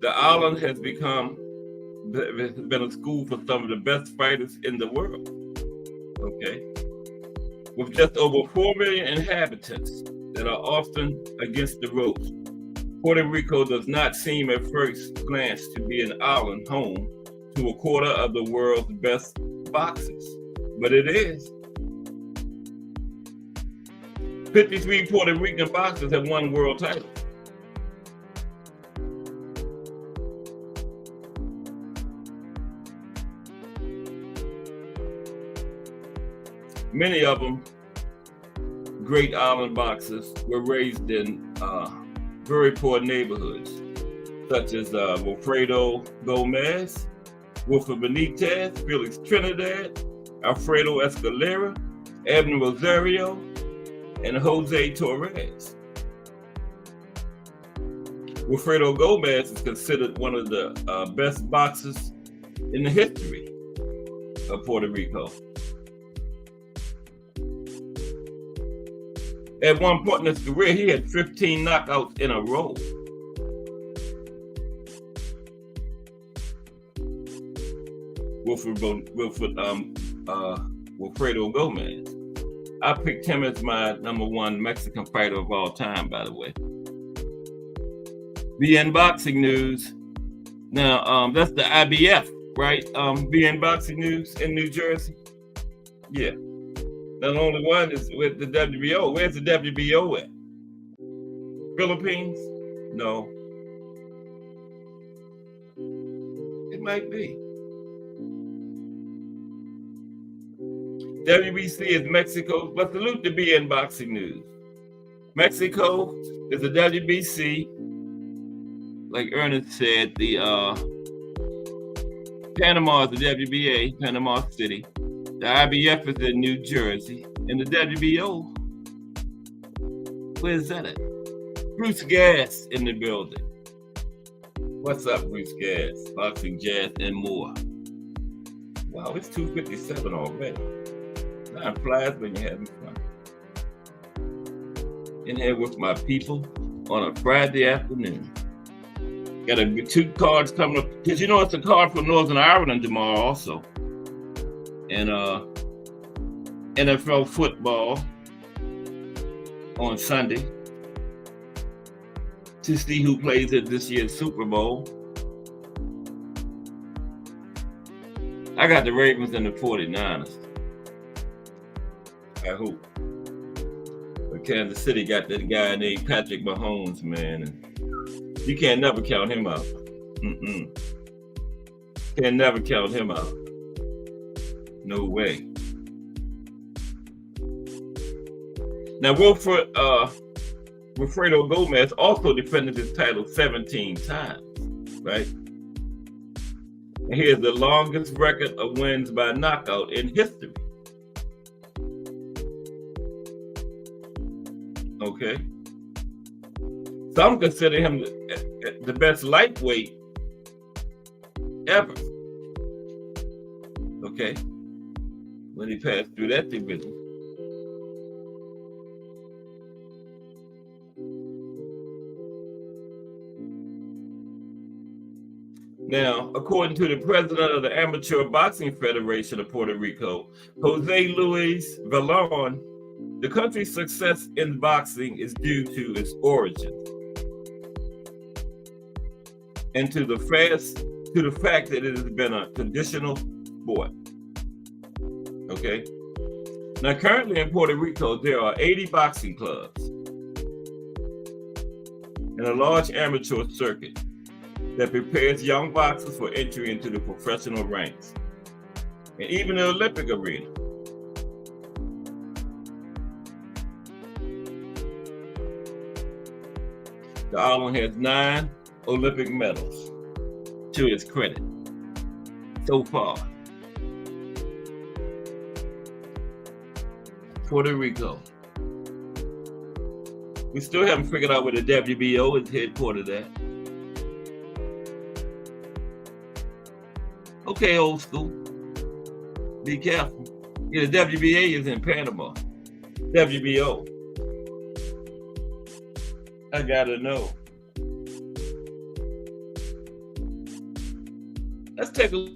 the island has been a school for some of the best fighters in the world. Okay. With just over 4 million inhabitants that are often against the ropes, Puerto Rico does not seem at first glance to be an island home to a quarter of the world's best boxers, but it is. 53 Puerto Rican boxers have won world titles. Many of them, great island boxers, were raised in very poor neighborhoods, such as Wilfredo Gomez, Wilfred Benitez, Felix Trinidad, Alfredo Escalera, Abner Rosario, and Jose Torres. Wilfredo Gomez is considered one of the best boxers in the history of Puerto Rico. At one point in his career, he had 15 knockouts in a row. Wilfredo Gomez. I picked him as my #1 Mexican fighter of all time, by the way. BN Boxing News. Now, that's the IBF, right? BN Boxing News in New Jersey. Yeah. Now, the only one is with the WBO. Where's the WBO at? Philippines? No. It might be. WBC is Mexico, but salute to BN Boxing News. Mexico is the WBC, like Ernest said, the Panama is the WBA, Panama City. The IBF is in New Jersey. And the WBO, where's that at? Bruce Gas in the building. What's up, Bruce Gas? Boxing, jazz, and more. Wow, it's 2:57 already. Time flies when you're having fun. In here with my people on a Friday afternoon. Got 2 cards coming up, because you know it's a card for Northern Ireland tomorrow also. And NFL football on Sunday to see who plays at this year's Super Bowl. I got the Ravens and the 49ers. I hope. But Kansas City got that guy named Patrick Mahomes, man. And you can't never count him out. Can't never count him out. No way. Now, Wilfredo Gomez also defended his title 17 times, right? And he has the longest record of wins by knockout in history. Okay. Some consider him the best lightweight ever. Okay. When he passed through that division. Now, according to the president of the Amateur Boxing Federation of Puerto Rico, Jose Luis Valon, the country's success in boxing is due to its origins and to the fact that it has been a traditional sport. Okay. Now, currently in Puerto Rico, there are 80 boxing clubs and a large amateur circuit that prepares young boxers for entry into the professional ranks, and even the Olympic arena. The island has 9 Olympic medals to its credit so far. Puerto Rico. We still haven't figured out where the WBO is headquartered at. Okay, old school. Be careful. Yeah, the WBA is in Panama. WBO. I gotta know. Let's take a look.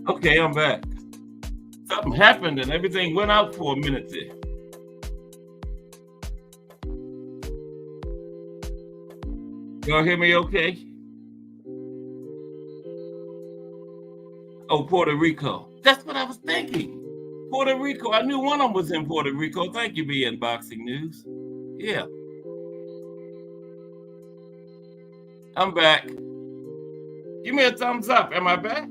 Okay, I'm back. Something happened and everything went out for a minute there. Y'all hear me okay? Oh, Puerto Rico. That's what I was thinking. Puerto Rico. I knew one of them was in Puerto Rico. Thank you, BN Boxing News. Yeah. I'm back. Give me a thumbs up. Am I back?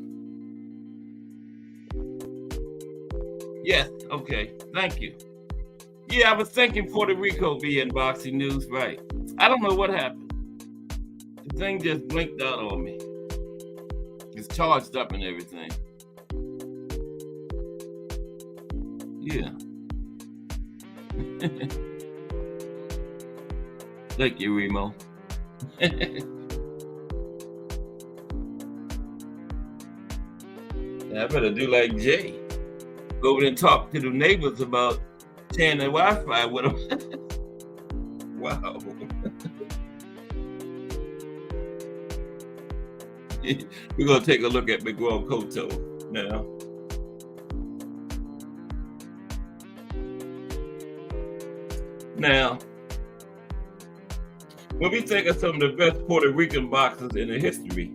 Yes. Okay. Thank you. Yeah, I was thinking Puerto Rico BN Boxing News. Right. I don't know what happened. The thing just blinked out on me. It's charged up and everything. Yeah. Thank you, Remo. I better do like Jay. Go over there and talk to the neighbors about sharing the Wi-Fi with them. Wow. We're going to take a look at Miguel Cotto now. Now, when we think of some of the best Puerto Rican boxers in the history,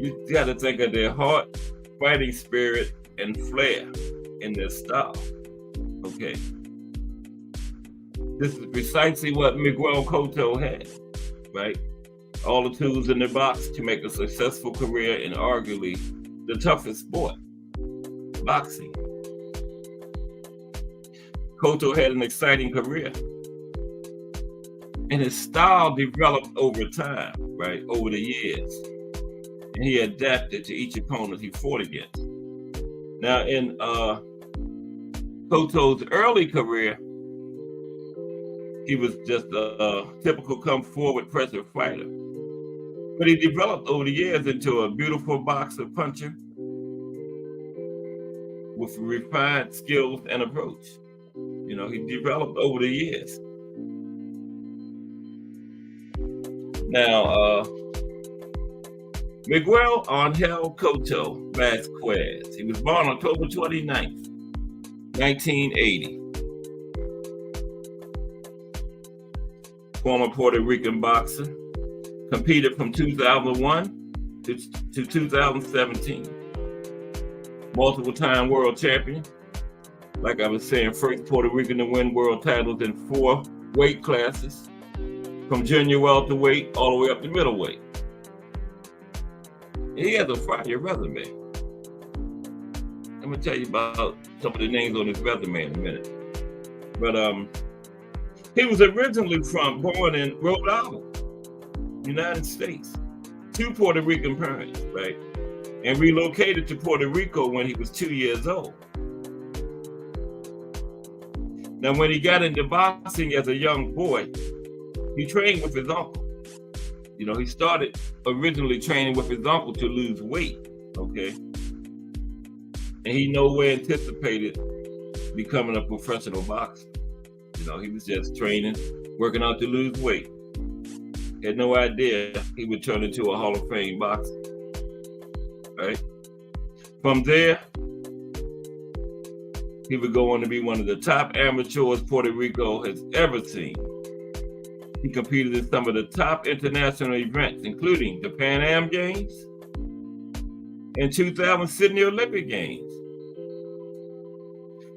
you got to think of their heart, fighting spirit, and flair in their style. Okay. This is precisely what Miguel Cotto had, right? All the tools in the box to make a successful career in arguably the toughest sport, boxing. Cotto had an exciting career, and his style developed over time, right, over the years, and he adapted to each opponent he fought against. Now, in Cotto's early career, he was just a typical come-forward pressure fighter, but he developed over the years into a beautiful boxer puncher with refined skills and approach. You know, he developed over the years. Now, Miguel Angel Cotto Vasquez. He was born October 29th, 1980. Former Puerto Rican boxer. Competed from 2001 to 2017. Multiple-time world champion. Like I was saying, first Puerto Rican to win world titles in 4 weight classes, from junior welterweight all the way up to middleweight. And he has a fire resume. I'm gonna tell you about some of the names on his resume in a minute. But he was originally born in Rhode Island, United States, to Puerto Rican parents, right? And relocated to Puerto Rico when he was 2 years old. Now, when he got into boxing as a young boy, he trained with his uncle. You know, he started originally training with his uncle to lose weight, okay? And he nowhere anticipated becoming a professional boxer. You know, he was just training, working out to lose weight. Had no idea he would turn into a Hall of Fame boxer, right? From there, he would go on to be one of the top amateurs Puerto Rico has ever seen. He competed in some of the top international events, including the Pan Am Games and 2000 Sydney Olympic Games.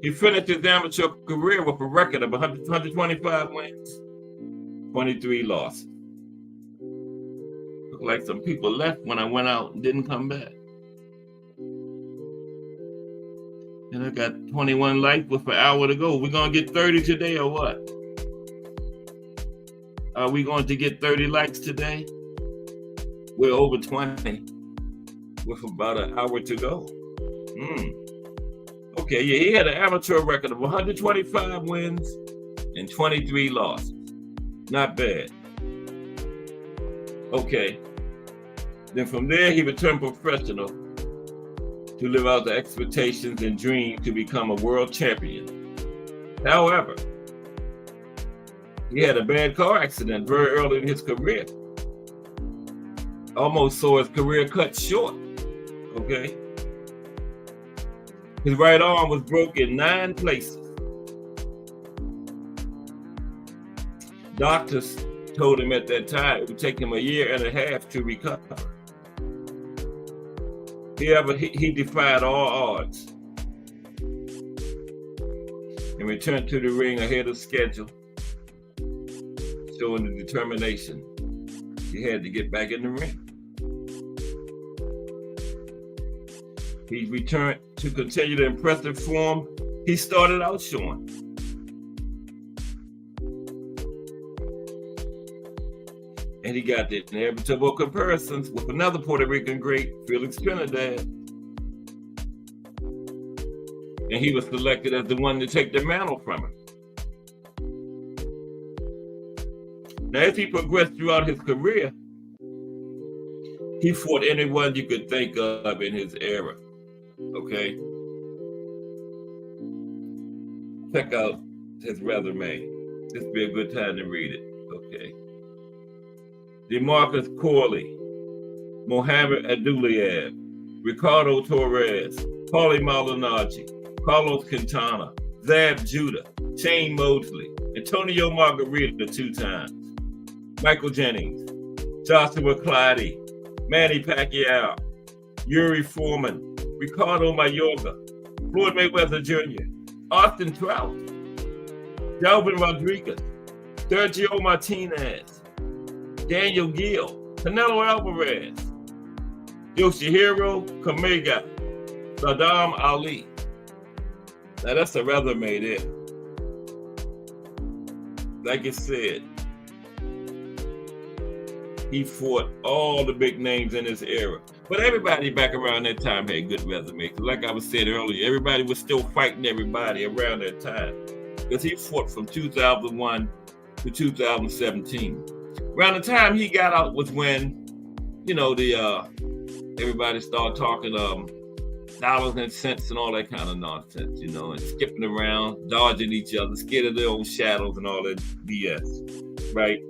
He finished his amateur career with a record of 125 wins, 23 losses. Looked like some people left when I went out and didn't come back. And I got 21 likes with an hour to go. We're going to get 30 today or what? Are we going to get 30 likes today? We're over 20 with about an hour to go. Okay, yeah, he had an amateur record of 125 wins and 23 losses. Not bad. Okay. Then from there, he returned professional to live out the expectations and dream to become a world champion. However, he had a bad car accident very early in his career. almost saw his career cut short. Okay. His right arm was broken in 9 places. Doctors told him at that time it would take him 1.5 years to recover. He defied all odds and returned to the ring ahead of schedule, showing the determination he had to get back in the ring. He returned to continue the impressive form he started out showing. And he got the inevitable comparisons with another Puerto Rican great, Felix Trinidad. And he was selected as the one to take the mantle from him. Now, as he progressed throughout his career, he fought anyone you could think of in his era. Okay? Check out his resume. This would be a good time to read it. Okay. DeMarcus Corley, Mohamed Abdullayev, Ricardo Torres, Paulie Malignaggi, Carlos Quintana, Zab Judah, Shane Mosley, Antonio Margarita 2 times, Michael Jennings, Joshua Clyde, Manny Pacquiao, Yuri Foreman, Ricardo Mayorga, Floyd Mayweather Jr., Austin Trout, Delvin Rodriguez, Sergio Martinez, Daniel Gill, Canelo Alvarez, Yoshihiro Kamega, Saddam Ali. Now that's a resume there. Like I said, he fought all the big names in his era. But everybody back around that time had good resumes. Like I was saying earlier, everybody was still fighting everybody around that time. Because he fought from 2001 to 2017. Around the time he got out was when, you know, everybody started talking dollars and cents and all that kind of nonsense, you know, and skipping around, dodging each other, scared of their own shadows and all that BS, right?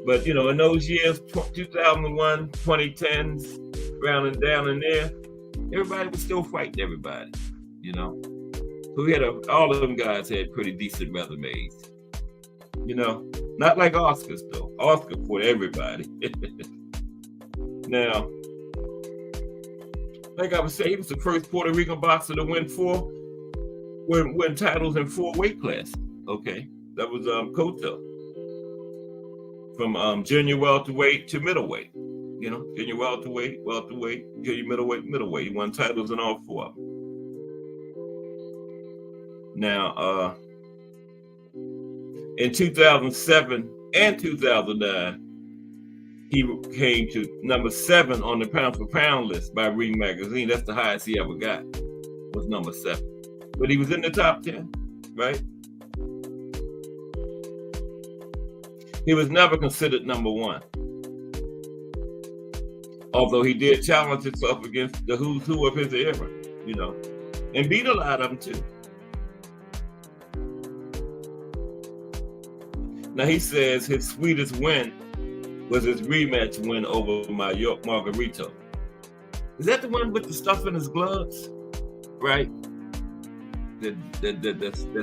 But, you know, in those years, 2001, 2010s, around and down in there, everybody was still fighting everybody, you know? So we had all of them guys had pretty decent resumes, you know? Not like Oscar's, though. Oscar fought everybody. Now, like I was saying, he was the first Puerto Rican boxer to win titles in 4 weight classes. Okay, that was Cotto, from junior welterweight to middleweight. You know, junior welterweight, junior middleweight. He won titles in all 4 of them. Now, in 2007 and 2009, he came to number 7 on the pound-for-pound list by Ring Magazine. That's the highest he ever got, was number 7. But he was in the top 10, right? He was never considered number 1. Although he did challenge himself against the who's who of his era, you know, and beat a lot of them too. Now he says his sweetest win was his rematch win over Margarito. Is that the one with the stuff in his gloves? Right? That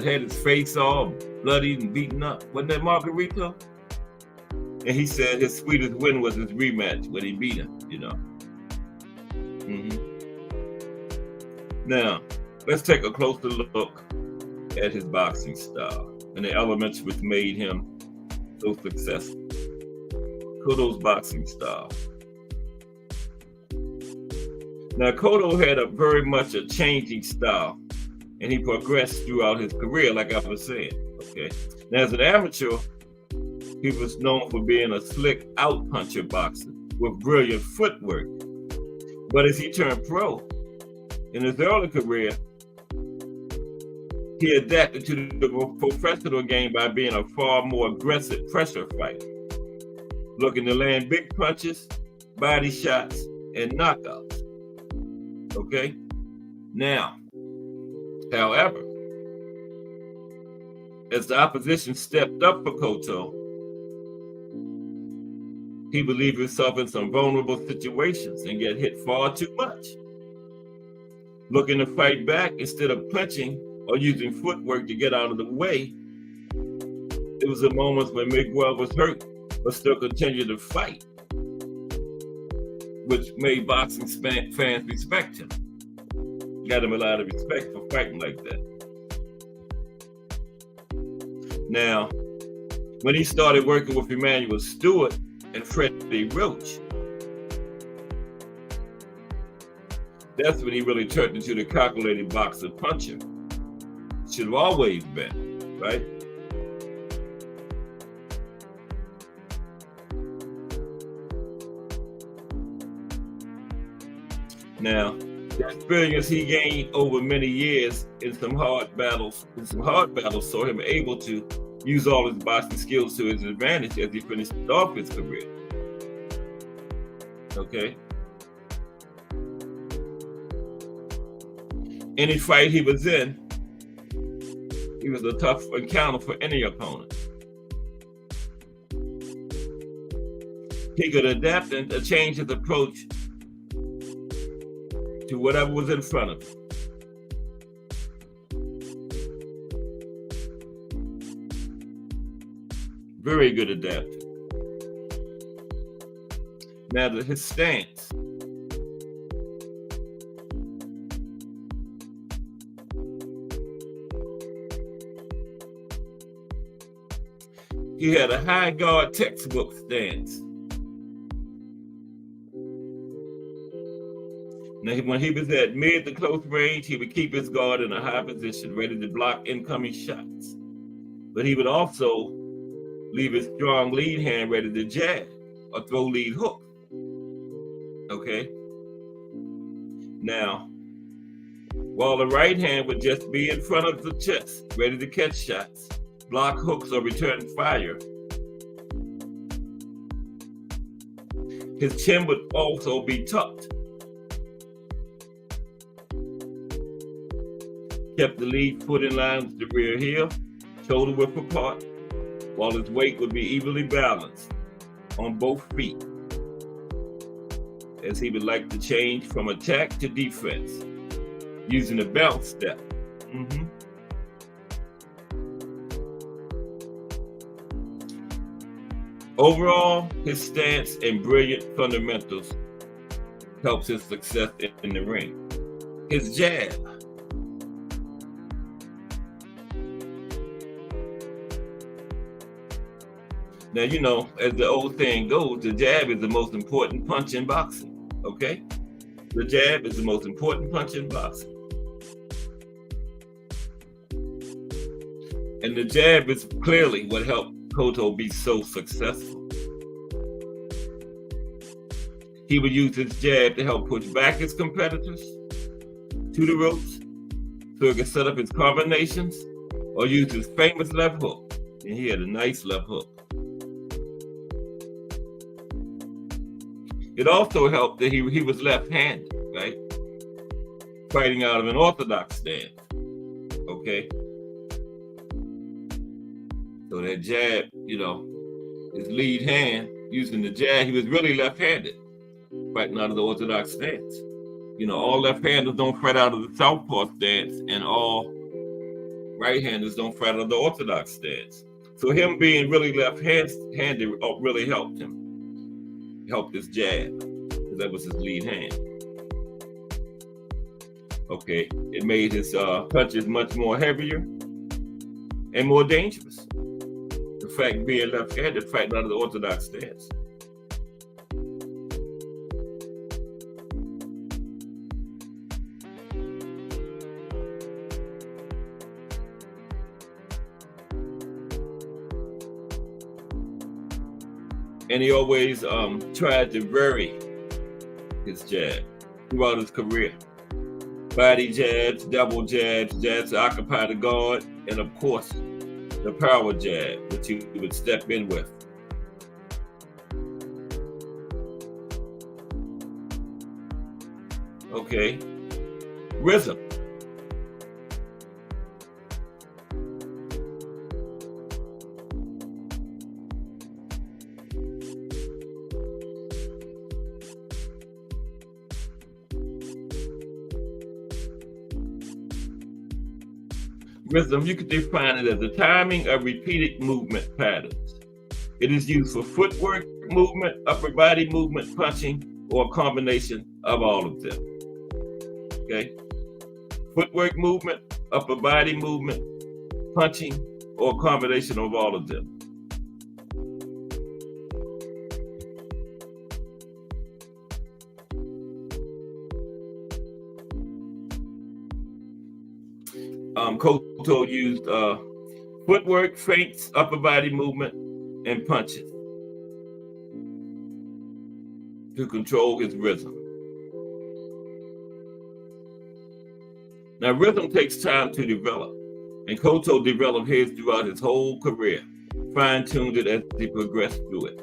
had his face all bloodied and beaten up. Wasn't that Margarito? And he said his sweetest win was his rematch when he beat him, you know. Now, let's take a closer look at his boxing style and the elements which made him so successful. Cotto's boxing style. Now, Cotto had a very much a changing style, and he progressed throughout his career, like I was saying. Okay. Now, as an amateur, he was known for being a slick out-puncher boxer with brilliant footwork. But as he turned pro, in his early career, he adapted to the professional game by being a far more aggressive pressure fighter, looking to land big punches, body shots, and knockouts. Okay? Now, however, as the opposition stepped up for Cotto, he would leave himself in some vulnerable situations and get hit far too much. Looking to fight back instead of punching or using footwork to get out of the way, it was the moments when Miguel was hurt but still continued to fight, which made boxing fans respect him. Got him a lot of respect for fighting like that. Now, when he started working with Emanuel Stewart and Freddie Roach, that's when he really turned into the calculated boxer puncher. Should have always been, right? Now, the experience he gained over many years in some hard battles saw him able to use all his boxing skills to his advantage as he finished off his career. Okay? Any fight he was in, he was a tough encounter for any opponent. He could adapt and change his approach to whatever was in front of him. Very good adapter. Now, his stance. He had a high guard textbook stance. Now, when he was at mid to close range, he would keep his guard in a high position, ready to block incoming shots. But he would also leave his strong lead hand ready to jab or throw lead hook. Okay? Now, while the right hand would just be in front of the chest, ready to catch shots, block hooks, or return fire, his chin would also be tucked. Kept the lead foot in line with the rear heel, shoulder width apart, while his weight would be evenly balanced on both feet, as he would like to change from attack to defense, using a bounce step. Overall, his stance and brilliant fundamentals helps his success in the ring. His jab. Now, you know, as the old saying goes, the jab is the most important punch in boxing, okay? The jab is the most important punch in boxing. And the jab is clearly what helped Cotto be so successful. He would use his jab to help push back his competitors to the ropes so he could set up his combinations, or use his famous left hook. And he had a nice left hook. It also helped that he was left-handed, right? Fighting out of an orthodox stance, okay? So that jab, you know, his lead hand, using the jab, he was really left-handed, fighting out of the orthodox stance. You know, all left-handers don't fight out of the southpaw stance, and all right-handers don't fight out of the orthodox stance. So him being really left-handed really helped him. Helped his jab, because that was his lead hand. Okay, it made his punches much more heavier and more dangerous. The fact being left-handed, fighting out of the orthodox stance. And he always tried to vary his jab throughout his career. Body jabs, double jabs, jabs to occupy the guard, and of course, the power jab, which he would step in with. Okay, rhythm. Rhythm, you could define it as the timing of repeated movement patterns. It is used for footwork movement, upper body movement, punching, or a combination of all of them. Okay? Footwork movement, upper body movement, punching, or a combination of all of them. Cotto used footwork, feints, upper body movement, and punches to control his rhythm. Now, rhythm takes time to develop, and Cotto developed his throughout his whole career, fine-tuned it as he progressed through it.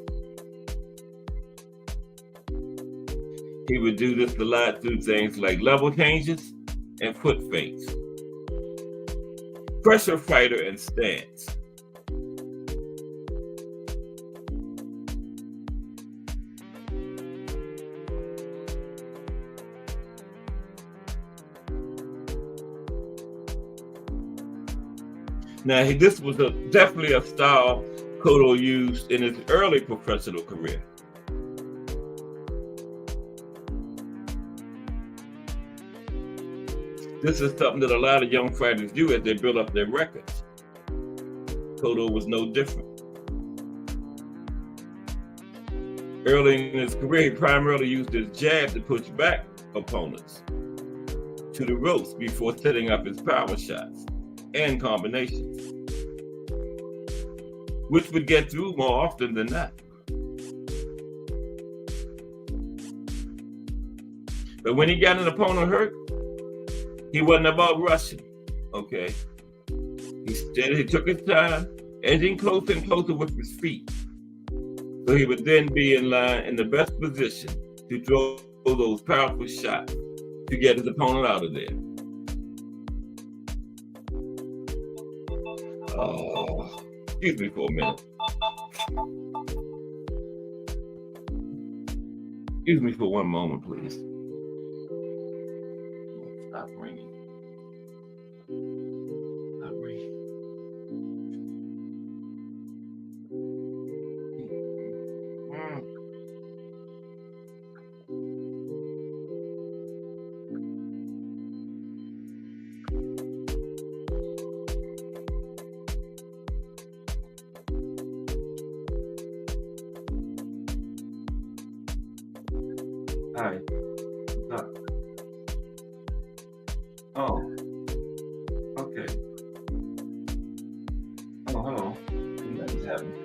He would do this a lot through things like level changes and foot feints, pressure fighter and stance. Now, this was definitely a style Cotto used in his early professional career. This is something that a lot of young fighters do as they build up their records. Cotto was no different. Early in his career, he primarily used his jab to push back opponents to the ropes before setting up his power shots and combinations, which would get through more often than not. But when he got an opponent hurt, he wasn't about rushing, okay? He took his time, edging closer and closer with his feet. So he would then be in line in the best position to throw those powerful shots to get his opponent out of there. Oh, excuse me for a minute. Excuse me for one moment, please. Stop ringing. Stop ringing. Hi. What's up? Oh, okay. Oh, hello. Nothing's happening.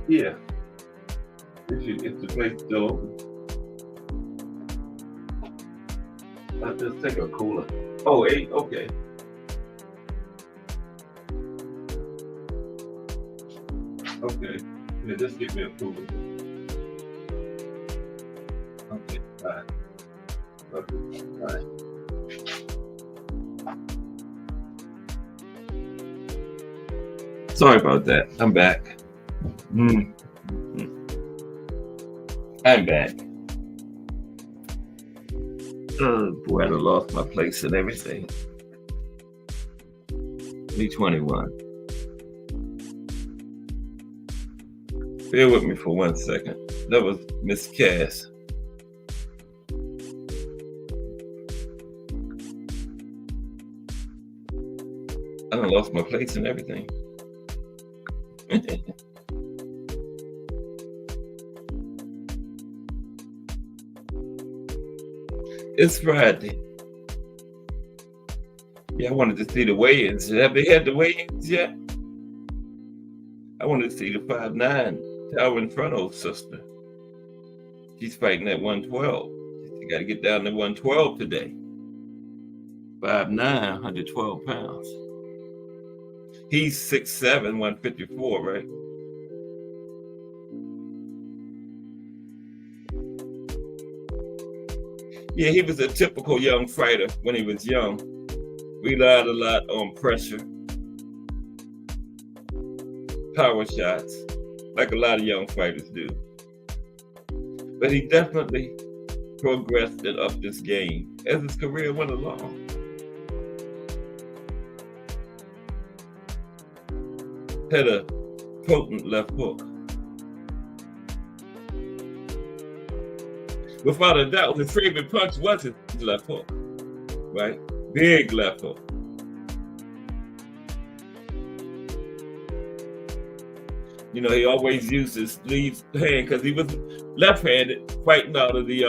Yeah. If the place still open, I'll just take a cooler. Oh, 8, okay. Okay. Yeah, just give me a cooler. Okay, bye. Okay, bye. Sorry about that. I'm back. I'm back. Oh boy, I done lost my place and everything. Me 21. Bear with me for 1 second. That was Miss Cass. I done lost my place and everything. It's Friday. Yeah, I wanted to see the weigh-ins. Have they had the weigh-ins yet? I wanted to see the 5'9" Tower Inferno sister. She's fighting at 112. She got to get down to 112 today. 5'9", 112 pounds. He's 6'7", 154, right? Yeah, he was a typical young fighter when he was young. Relied a lot on pressure, power shots, like a lot of young fighters do. But he definitely progressed and upped his game as his career went along. had a potent left hook. Without a doubt, his favorite punch was his left hook, right? Big left hook. You know, he always used his lead hand because he was left-handed, fighting out of the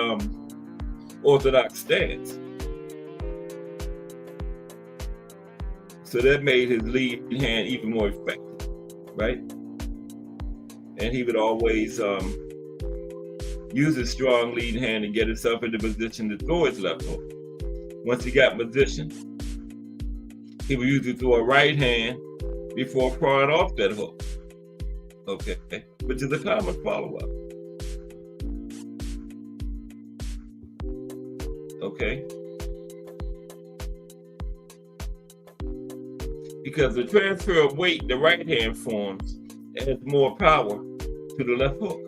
orthodox stance. So that made his lead hand even more effective, right? And he would always use his strong lead hand to get himself into position to throw his left hook. Once he got in position, he would usually throw a right hand before throwing off that hook. Okay, which is a common follow-up. Okay. Because the transfer of weight the right hand forms adds more power to the left hook.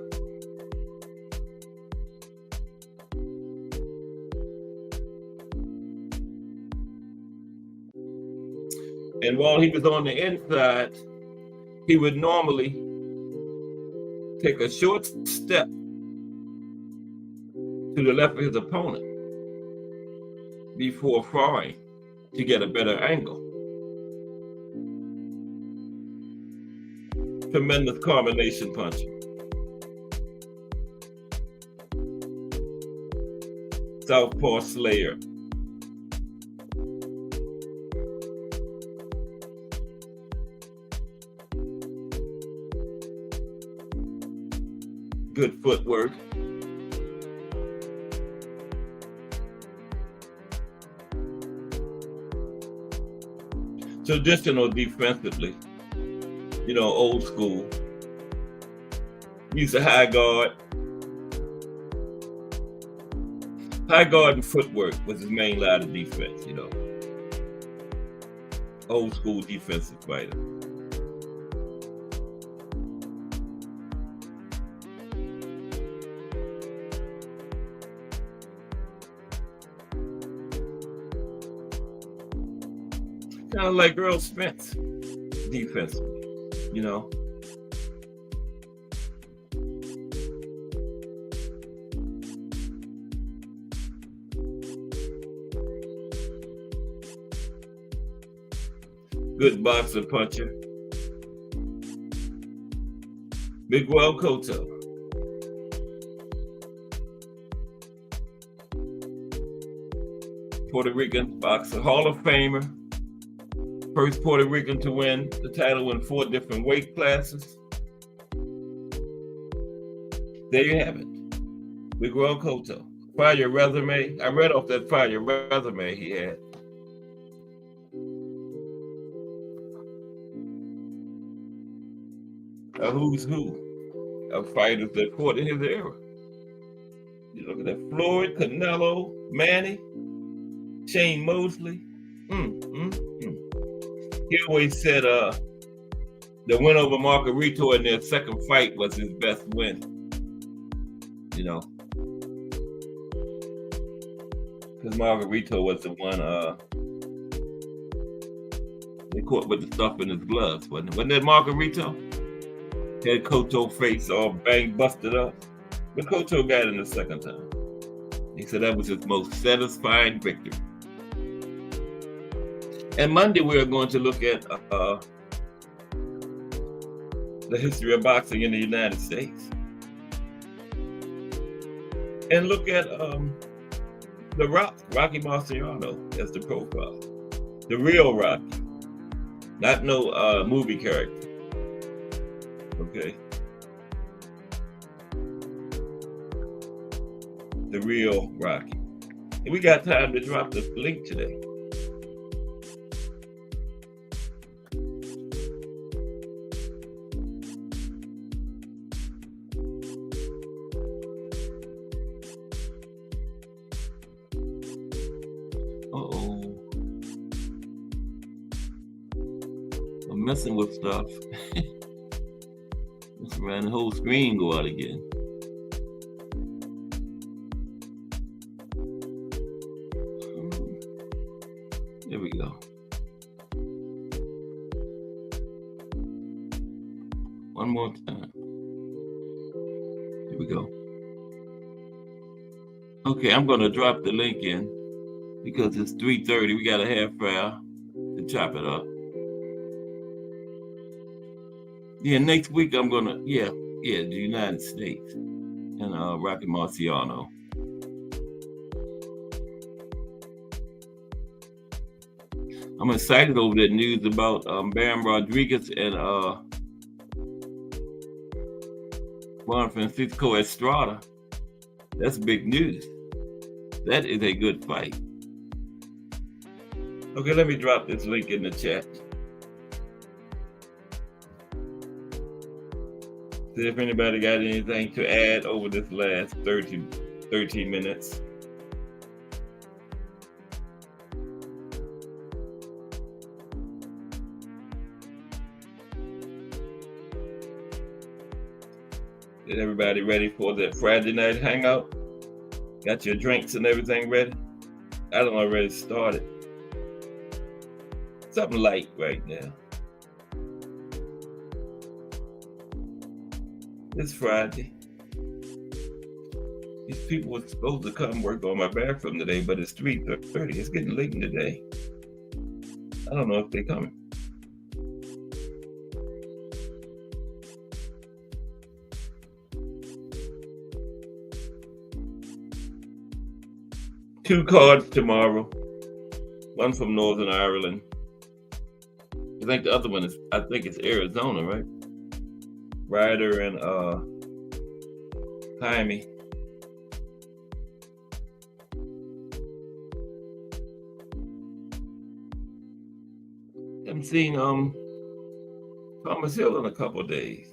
And while he was on the inside, he would normally take a short step to the left of his opponent before throwing to get a better angle. Tremendous combination puncher. Southpaw slayer. Good footwork. Traditional defensively, you know, old school. Used to high guard. High guard and footwork was his main line of defense, you know. Old school defensive fighter. Kind of like Earl Spence, defensively, you know. Good boxer puncher. Miguel Cotto. Puerto Rican boxer, Hall of Famer. First Puerto Rican to win the title in 4 different weight classes. There you have it. Miguel Cotto. Fire resume. I read off that fire resume he had. A who's who of fighters that fought in his era. You look at that: Floyd, Canelo, Manny, Shane Mosley. He always said the win over Margarito in their second fight was his best win. You know, because Margarito was the one they caught with the stuff in his gloves, wasn't that Margarito? Had Cotto face all bang busted up, but Cotto got in the second time. He said that was his most satisfying victory. And Monday we're going to look at the history of boxing in the United States, and look at the Rocky Marciano as the profile, the real Rocky, not no movie character. Okay, the real Rocky. And we got time to drop the link today. I'm messing with stuff. Let's run the whole screen go out again. There we go. One more time. Here we go. Okay, I'm going to drop the link in because it's 3:30. We got a half hour to chop it up. Yeah, next week I'm going to, the United States and Rocky Marciano. I'm excited over that news about Bam Rodriguez and Juan Francisco Estrada. That's big news. That is a good fight. Okay, let me drop this link in the chat. See if anybody got anything to add over this last 13 minutes. Is everybody ready for the Friday night hangout? Got your drinks and everything ready? I done already started. Something light right now. It's Friday. These people were supposed to come work on my bathroom today, but it's 3:30. It's getting late in the day. I don't know if they're coming. Two cards tomorrow. One from Northern Ireland. I think the other one is, it's Arizona, right? Ryder and Jaime. Haven't seen Thomas Hill in a couple of days.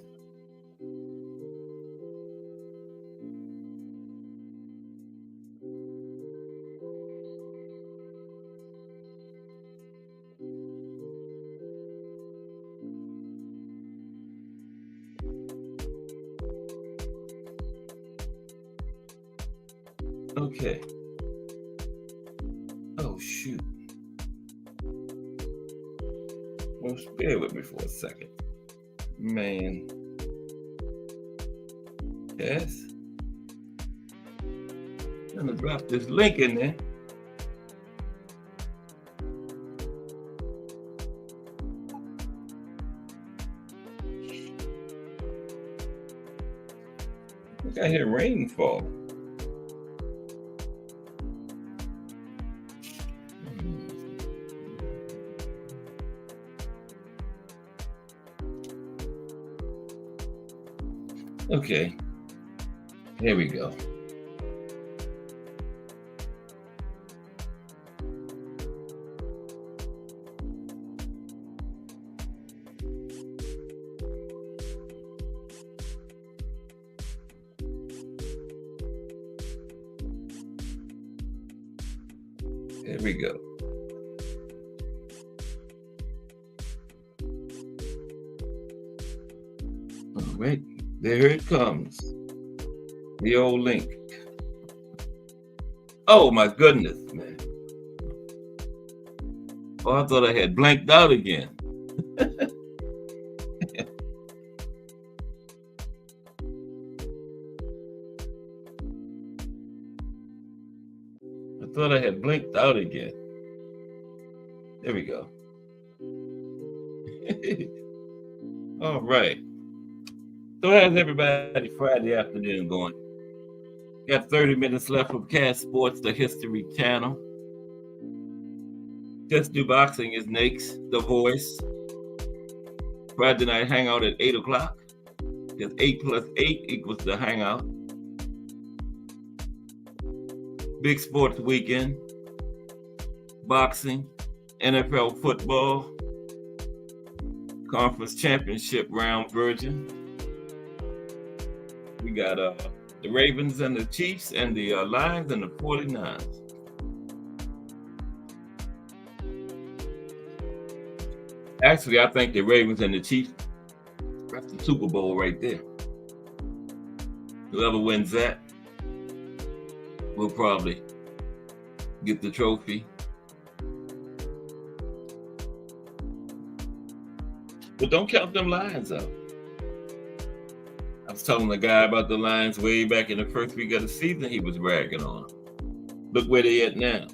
Okay. Oh, shoot. Well, bear with me for a second. Man. Yes. I'm gonna drop this link in there. I think I hear rainfall. Okay, here we go. Here we go. All right. There it comes. The old link. Oh my goodness, man. Oh, I thought I had blanked out again. I thought I had blinked out again. There we go. All right. So how's everybody Friday afternoon going? Got 30 minutes left from Cast Sports, the History Channel. Just Do Boxing is next, The Voice. Friday night hangout at 8 o'clock. Because 8 plus 8 equals the hangout. Big sports weekend. Boxing, NFL football, conference championship round virgin. We got the Ravens and the Chiefs and the Lions and the 49ers. Actually, I think the Ravens and the Chiefs, that's the Super Bowl right there. Whoever wins that will probably get the trophy. But don't count them Lions out. I was telling the guy about the Lions way back in the first week of the season he was bragging on. Look where they at now.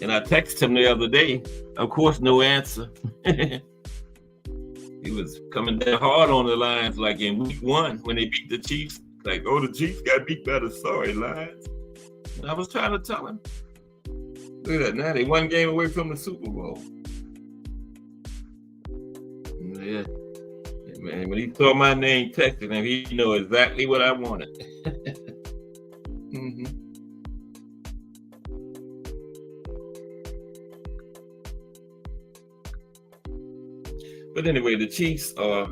And I texted him the other day. Of course, no answer. He was coming down hard on the Lions like in week 1 when they beat the Chiefs. Like, oh, the Chiefs got beat by the sorry Lions. And I was trying to tell him. Look at that. Now they 1 game away from the Super Bowl. Yeah. Man, when he saw my name texting him, he knew exactly what I wanted. Mm-hmm. But anyway, the Chiefs are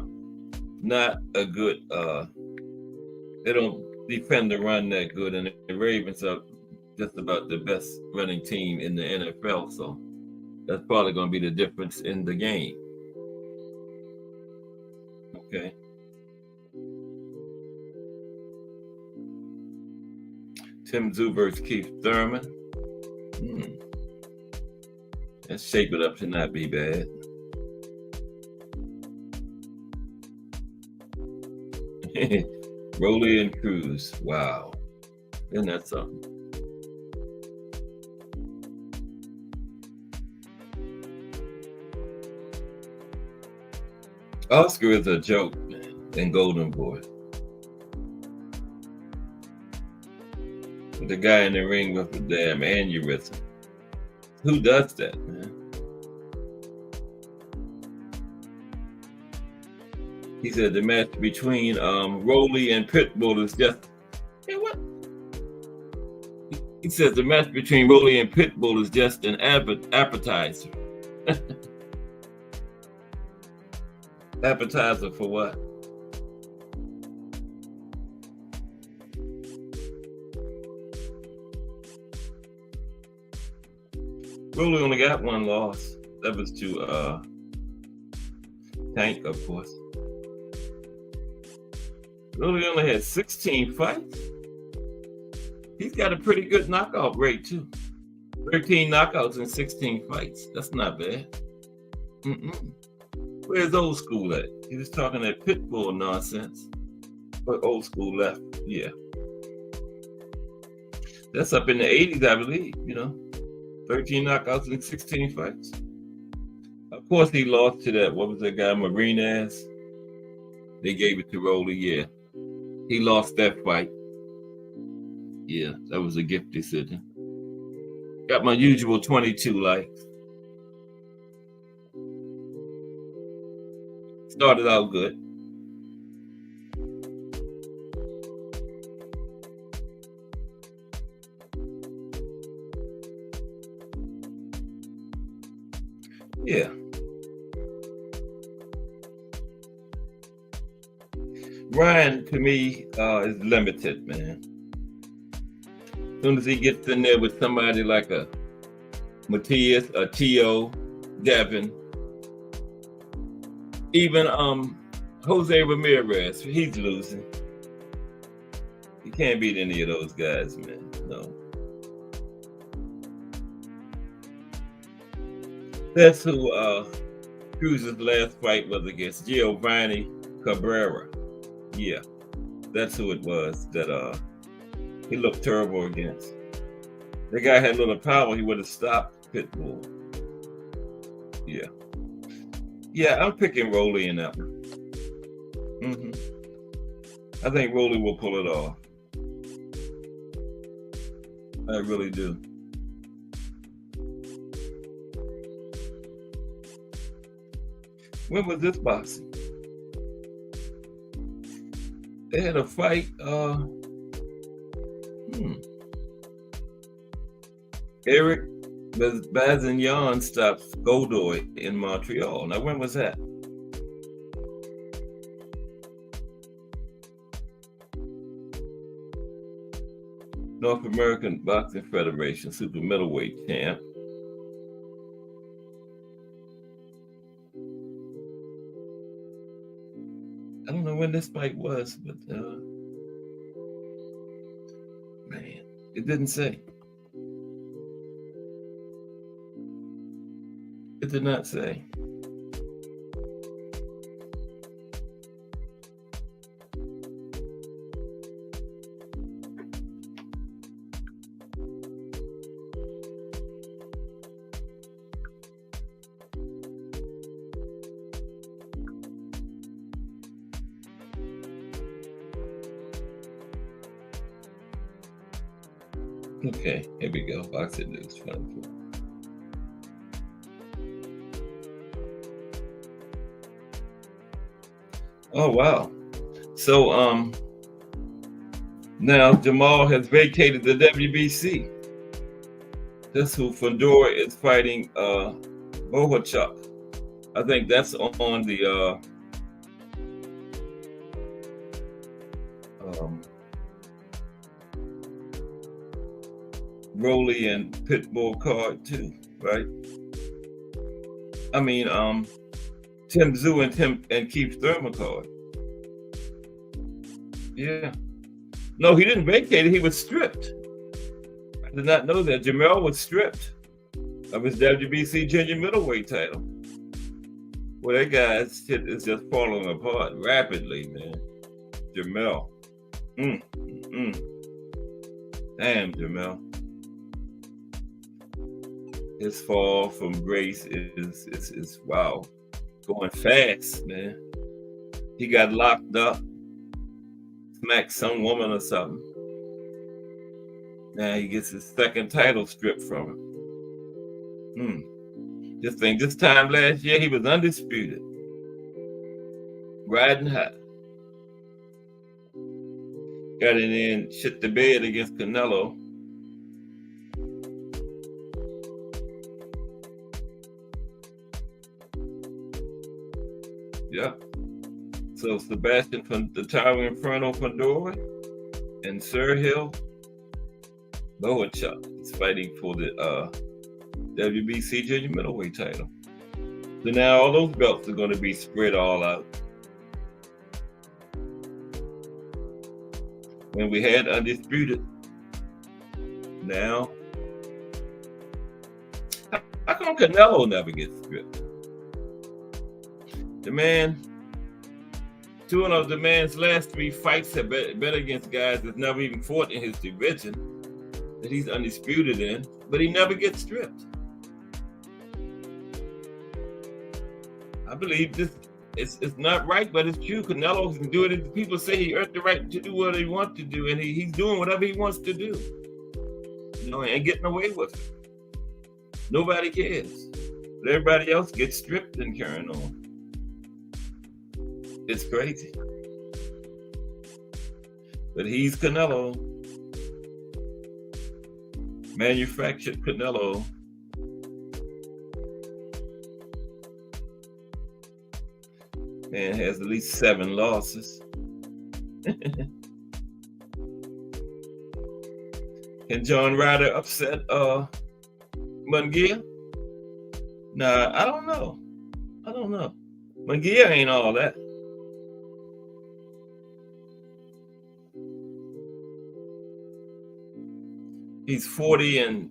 not a good, they don't defend the run that good, and the Ravens are just about the best running team in the NFL, so that's probably going to be the difference in the game. Okay. Tim Zoo versus Keith Thurman. Let's shape it up to not be bad. Rolly and Cruz. Wow. Isn't that something? Oscar is a joke, man, and Golden Boy. With the guy in the ring with the damn aneurysm. Who does that, man? He said the match between Rolly and Pitbull is just... Hey, what? He says the match between Rolly and Pitbull is just an appetizer. Appetizer for what? Rolly only got 1 loss. That was to Tank, of course. Rolly only had 16 fights. He's got a pretty good knockout rate too. 13 knockouts in 16 fights. That's not bad. Where's old school at? He was talking that Pitbull nonsense. But old school left, yeah. That's up in the 80s, I believe, 13 knockouts in 16 fights. Of course, he lost to that, what was that guy, Marinez? They gave it to Rolly, yeah. He lost that fight. Yeah, that was a gift decision. Got my usual 22 likes. Started out good. Yeah. Ryan, to me, is limited, man. As soon as he gets in there with somebody like a Matias, a T.O., Devin, even Jose Ramirez, he's losing. He can't beat any of those guys, man. No. That's who Cruz's last fight was against, Giovanni Cabrera. Yeah, that's who it was that he looked terrible against. The guy had a little power, he would have stopped Pitbull. Yeah. Yeah, I'm picking Rolly in that one. I think Rolly will pull it off. I really do. When was this boxing? They had a fight. Eric Bazignon stops Godoy in Montreal. Now, when was that? North American Boxing Federation super middleweight champ. I don't know when this fight was, but man, it didn't say. It did not say. Okay, here we go. Boxing News 24. Oh wow. So now Jamal has vacated the WBC. That's who Fedor is fighting Bohachuk. I think that's on the Rolly and Pitbull card too, right? I mean, Tim Zoo and Keith Thurman card. Yeah. No, he didn't vacate it. He was stripped. I did not know that. Jamel was stripped of his WBC junior middleweight title. Well, that guy's shit is just falling apart rapidly, man. Jamel. Damn, Jamel. His fall from grace is wow, going fast, man. He got locked up, smacked some woman or something. Now he gets his second title stripped from him. Just think, this time last year he was undisputed, riding high. Got in there and shit the bed against Canelo. Yeah. So Sebastian from the Tower Inferno Fedor and Sergio Bohachuk is fighting for the WBC junior middleweight title. So now all those belts are going to be spread all out. When we had undisputed, now how come Canelo never gets stripped? The man, two of the man's last 3 fights have been against guys that never even fought in his division, that he's undisputed in, but he never gets stripped. I believe this it's not right, but it's true. Canelo can do it. People say he earned the right to do what he wants to do, and he's doing whatever he wants to do, and getting away with it. Nobody cares. But everybody else gets stripped and carrying on. It's crazy. But he's Canelo. Manufactured Canelo. Man has at least 7 losses. Can John Ryder upset Munguia? Nah, I don't know. Munguia ain't all that. He's 40 and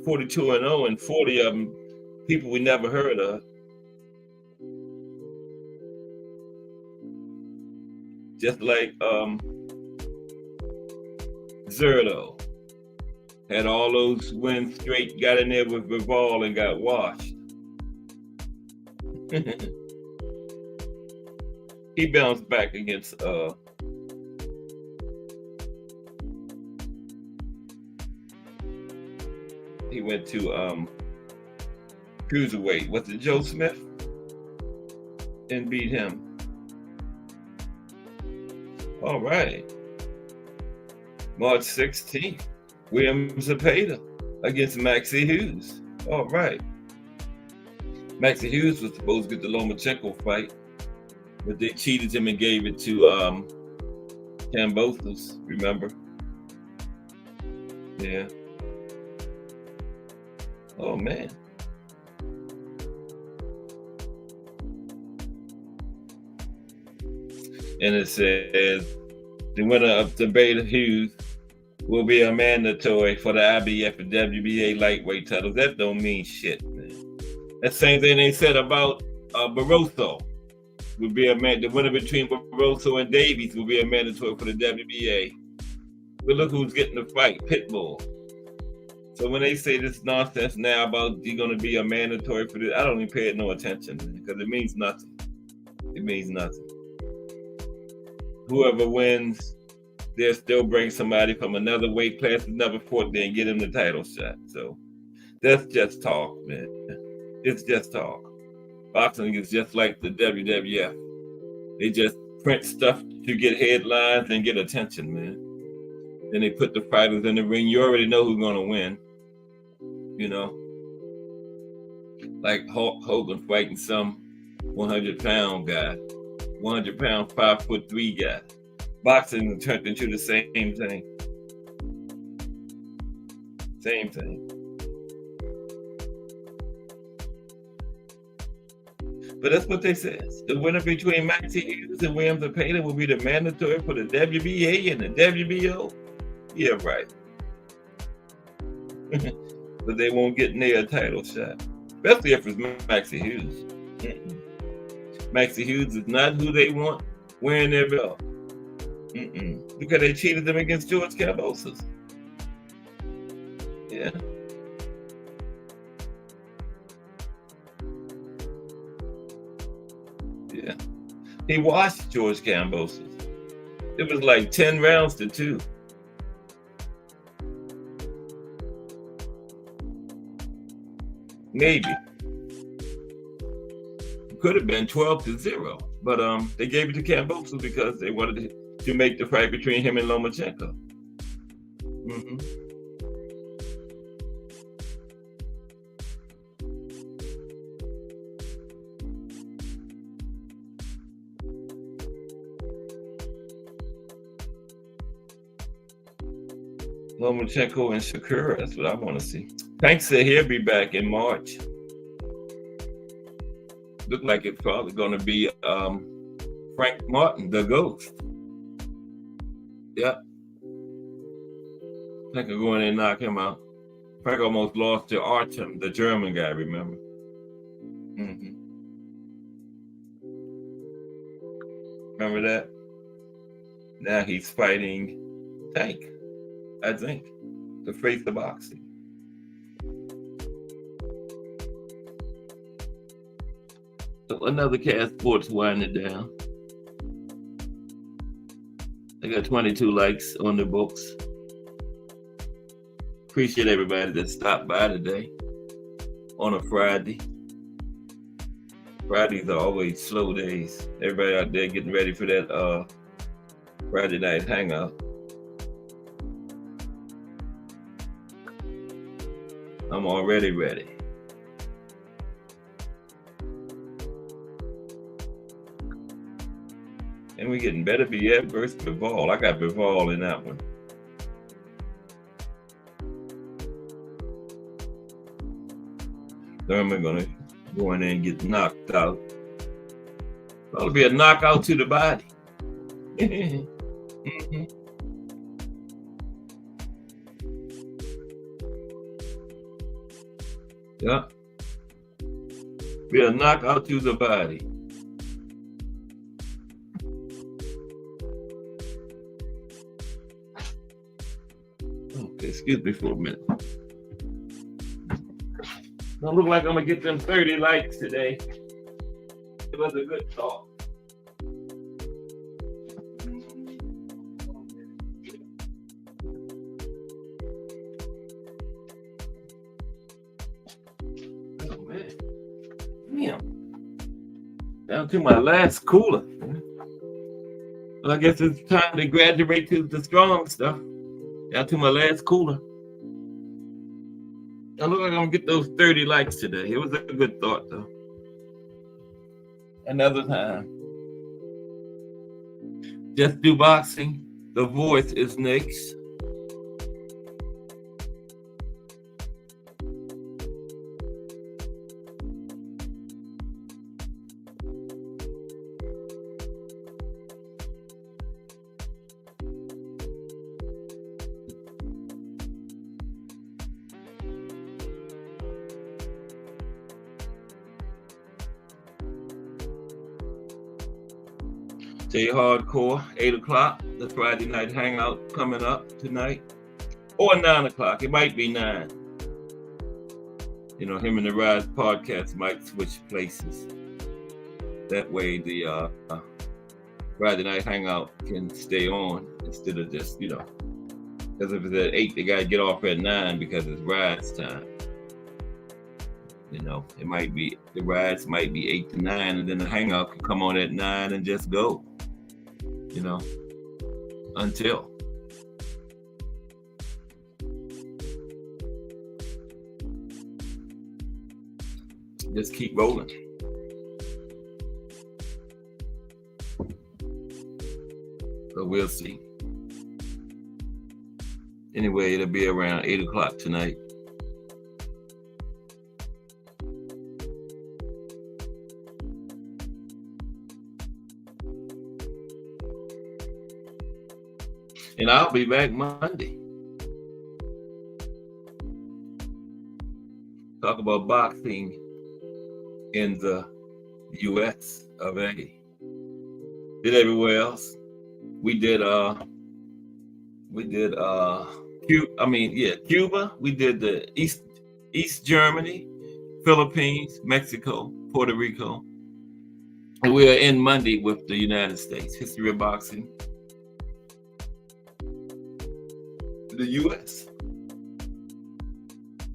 42 and 0, and 40 of them people we never heard of. Just like Zerto had all those wins straight, got in there with Bivol and got washed. He bounced back against he went to cruiserweight. Was it Joe Smith? And beat him. All right. March 16th, William Zepeda against Maxie Hughes. All right. Maxie Hughes was supposed to get the Lomachenko fight, but they cheated him and gave it to Kambosos, remember? Yeah. Oh, man. And it says the winner of Zepeda Hughes will be a mandatory for the IBF and WBA lightweight titles. That don't mean shit, man. That same thing they said about Barroso. Would be the winner between Barroso and Davies will be a mandatory for the WBA. But look who's getting the fight, Pitbull. So when they say this nonsense now about you're going to be a mandatory for this, I don't even pay it no attention, because it means nothing. It means nothing. Whoever wins they'll still bring somebody from another weight class who's never fought there and get him the title shot. So that's just talk, man. It's just talk. Boxing is just like the WWF. They just print stuff to get headlines and get attention, man. Then they put the fighters in the ring. You already know who's going to win. You know, like Hulk Hogan fighting some 100-pound guy, 100-pound, 5'3" guy. Boxing turned into the same thing. Same thing. But that's what they said. The winner between Maxie Hughes and William Zepeda will be the mandatory for the WBA and the WBO. Yeah, right. But they won't get near a title shot, especially if it's Maxie Hughes. Maxie Hughes is not who they want wearing their belt. Because they cheated them against George Kambosos. Yeah. Yeah. He washed George Kambosos. It was like 10 rounds to 2. Maybe. It could have been 12-0. But they gave it to Kambosos because they wanted to make the fight between him and Lomachenko. Lomachenko and Shakur, that's what I want to see. Tank said he'll be back in March. Look like it's probably going to be Frank Martin, the Ghost. Yep. Tank will go in and knock him out. Frank almost lost to Artem, the German guy, remember? Remember that? Now he's fighting Tank, I think, to face the boxing. So another cast sports winding down. I got 22 likes on the books. Appreciate everybody that stopped by today on a Friday. Fridays are always slow days. Everybody out there getting ready for that Friday night hangout. I'm already ready. And we're getting better Biev versus Bivol. I got Bivol in that one. Thurman gonna go in there and get knocked out. That'll be a knockout to the body. Yeah. Be a knockout to the body. Okay, excuse me for a minute. Don't look like I'm gonna get them 30 likes today. It was a good talk. Oh man. Damn. Down to my last cooler. Well, I guess it's time to graduate to the strong stuff. Down to my last cooler. I look like I'm gonna get those 30 likes today. It was a good thought, though. Another time. Just do boxing. The Voice is next. Stay hardcore, 8 o'clock. The Friday night hangout coming up tonight. Or 9 o'clock. It might be 9. You know, him and the Rise podcast might switch places. That way the Friday night hangout can stay on instead of just, because if it's at 8, they got to get off at 9 because it's rides time. It might be, the rides might be 8 to 9, and then the hangout can come on at 9 and just go, until. Just keep rolling. So we'll see. Anyway, it'll be around 8 o'clock tonight. And I'll be back Monday. Talk about boxing in the U.S. of A. Did everywhere else. We did Cuba. We did the East Germany, Philippines, Mexico, Puerto Rico. And we are in Monday with the United States. History of boxing. The U.S.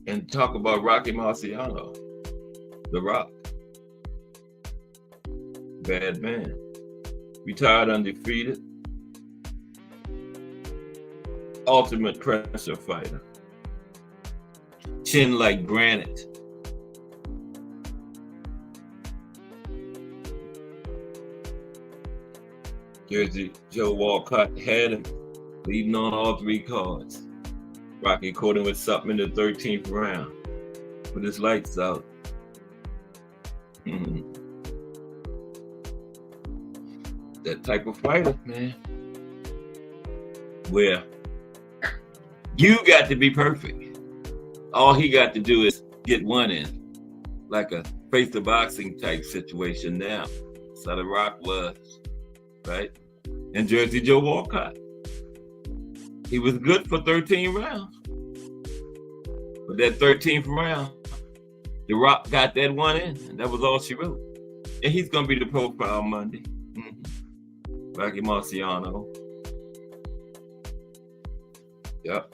And talk about Rocky Marciano, The Rock. Bad man. Retired undefeated. Ultimate pressure fighter. Chin like granite. Jersey Joe Walcott had him leading on all 3 cards. Rocky caught him with something in the 13th round. Put his lights out. That type of fighter, man. Where you got to be perfect. All he got to do is get one in. Like a face the boxing type situation now. That's how The Rock was. Right? And Jersey Joe Walcott. He was good for 13 rounds. But that 13th round, The Rock got that one in, and that was all she wrote. And he's going to be the profile Monday. Rocky Marciano. Yep.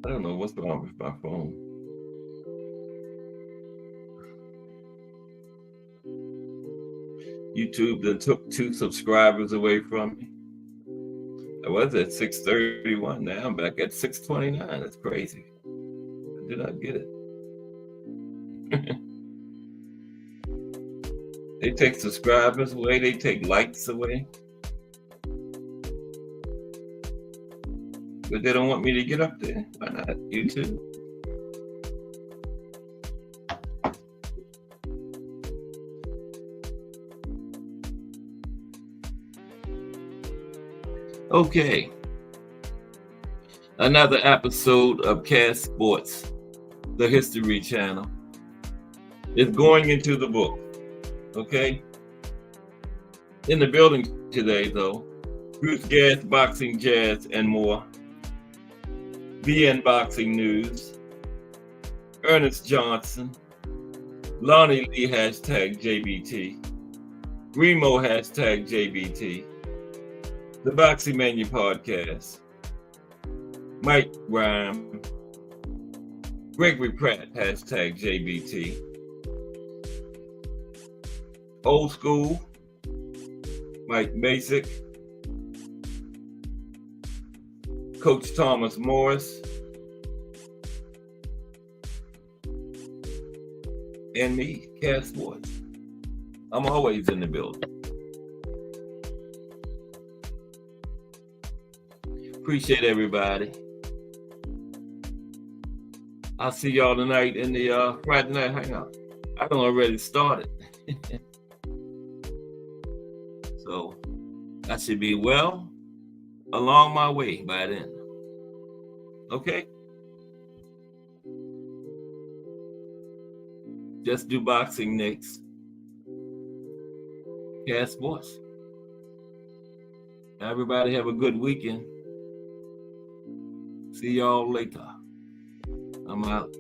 I don't know what's wrong with my phone. YouTube then took 2 subscribers away from me. I was at 631. Now I'm back at 629. That's crazy. I did not get it. They take subscribers away. They take likes away. But they don't want me to get up there. Why not? YouTube. Okay. Another episode of Cast Sports, the History Channel, is going into the book. Okay? In the building today, though, Bruce Gas, Boxing, Jazz, and more. BN Boxing News, Ernest Johnson, Lonnie Lee #JBT, Remo #JBT, The Boxing Menu Podcast, Mike Rhyme, Gregory Pratt #JBT, Old School, Mike Basic, Coach Thomas Morris, and me, Cast Sports. I'm always in the building. Appreciate everybody. I'll see y'all tonight in the Friday night hangout. I done already started. So I should be well along my way by then. Okay? Just do boxing next. Cast Sports. Everybody have a good weekend. See y'all later. I'm out.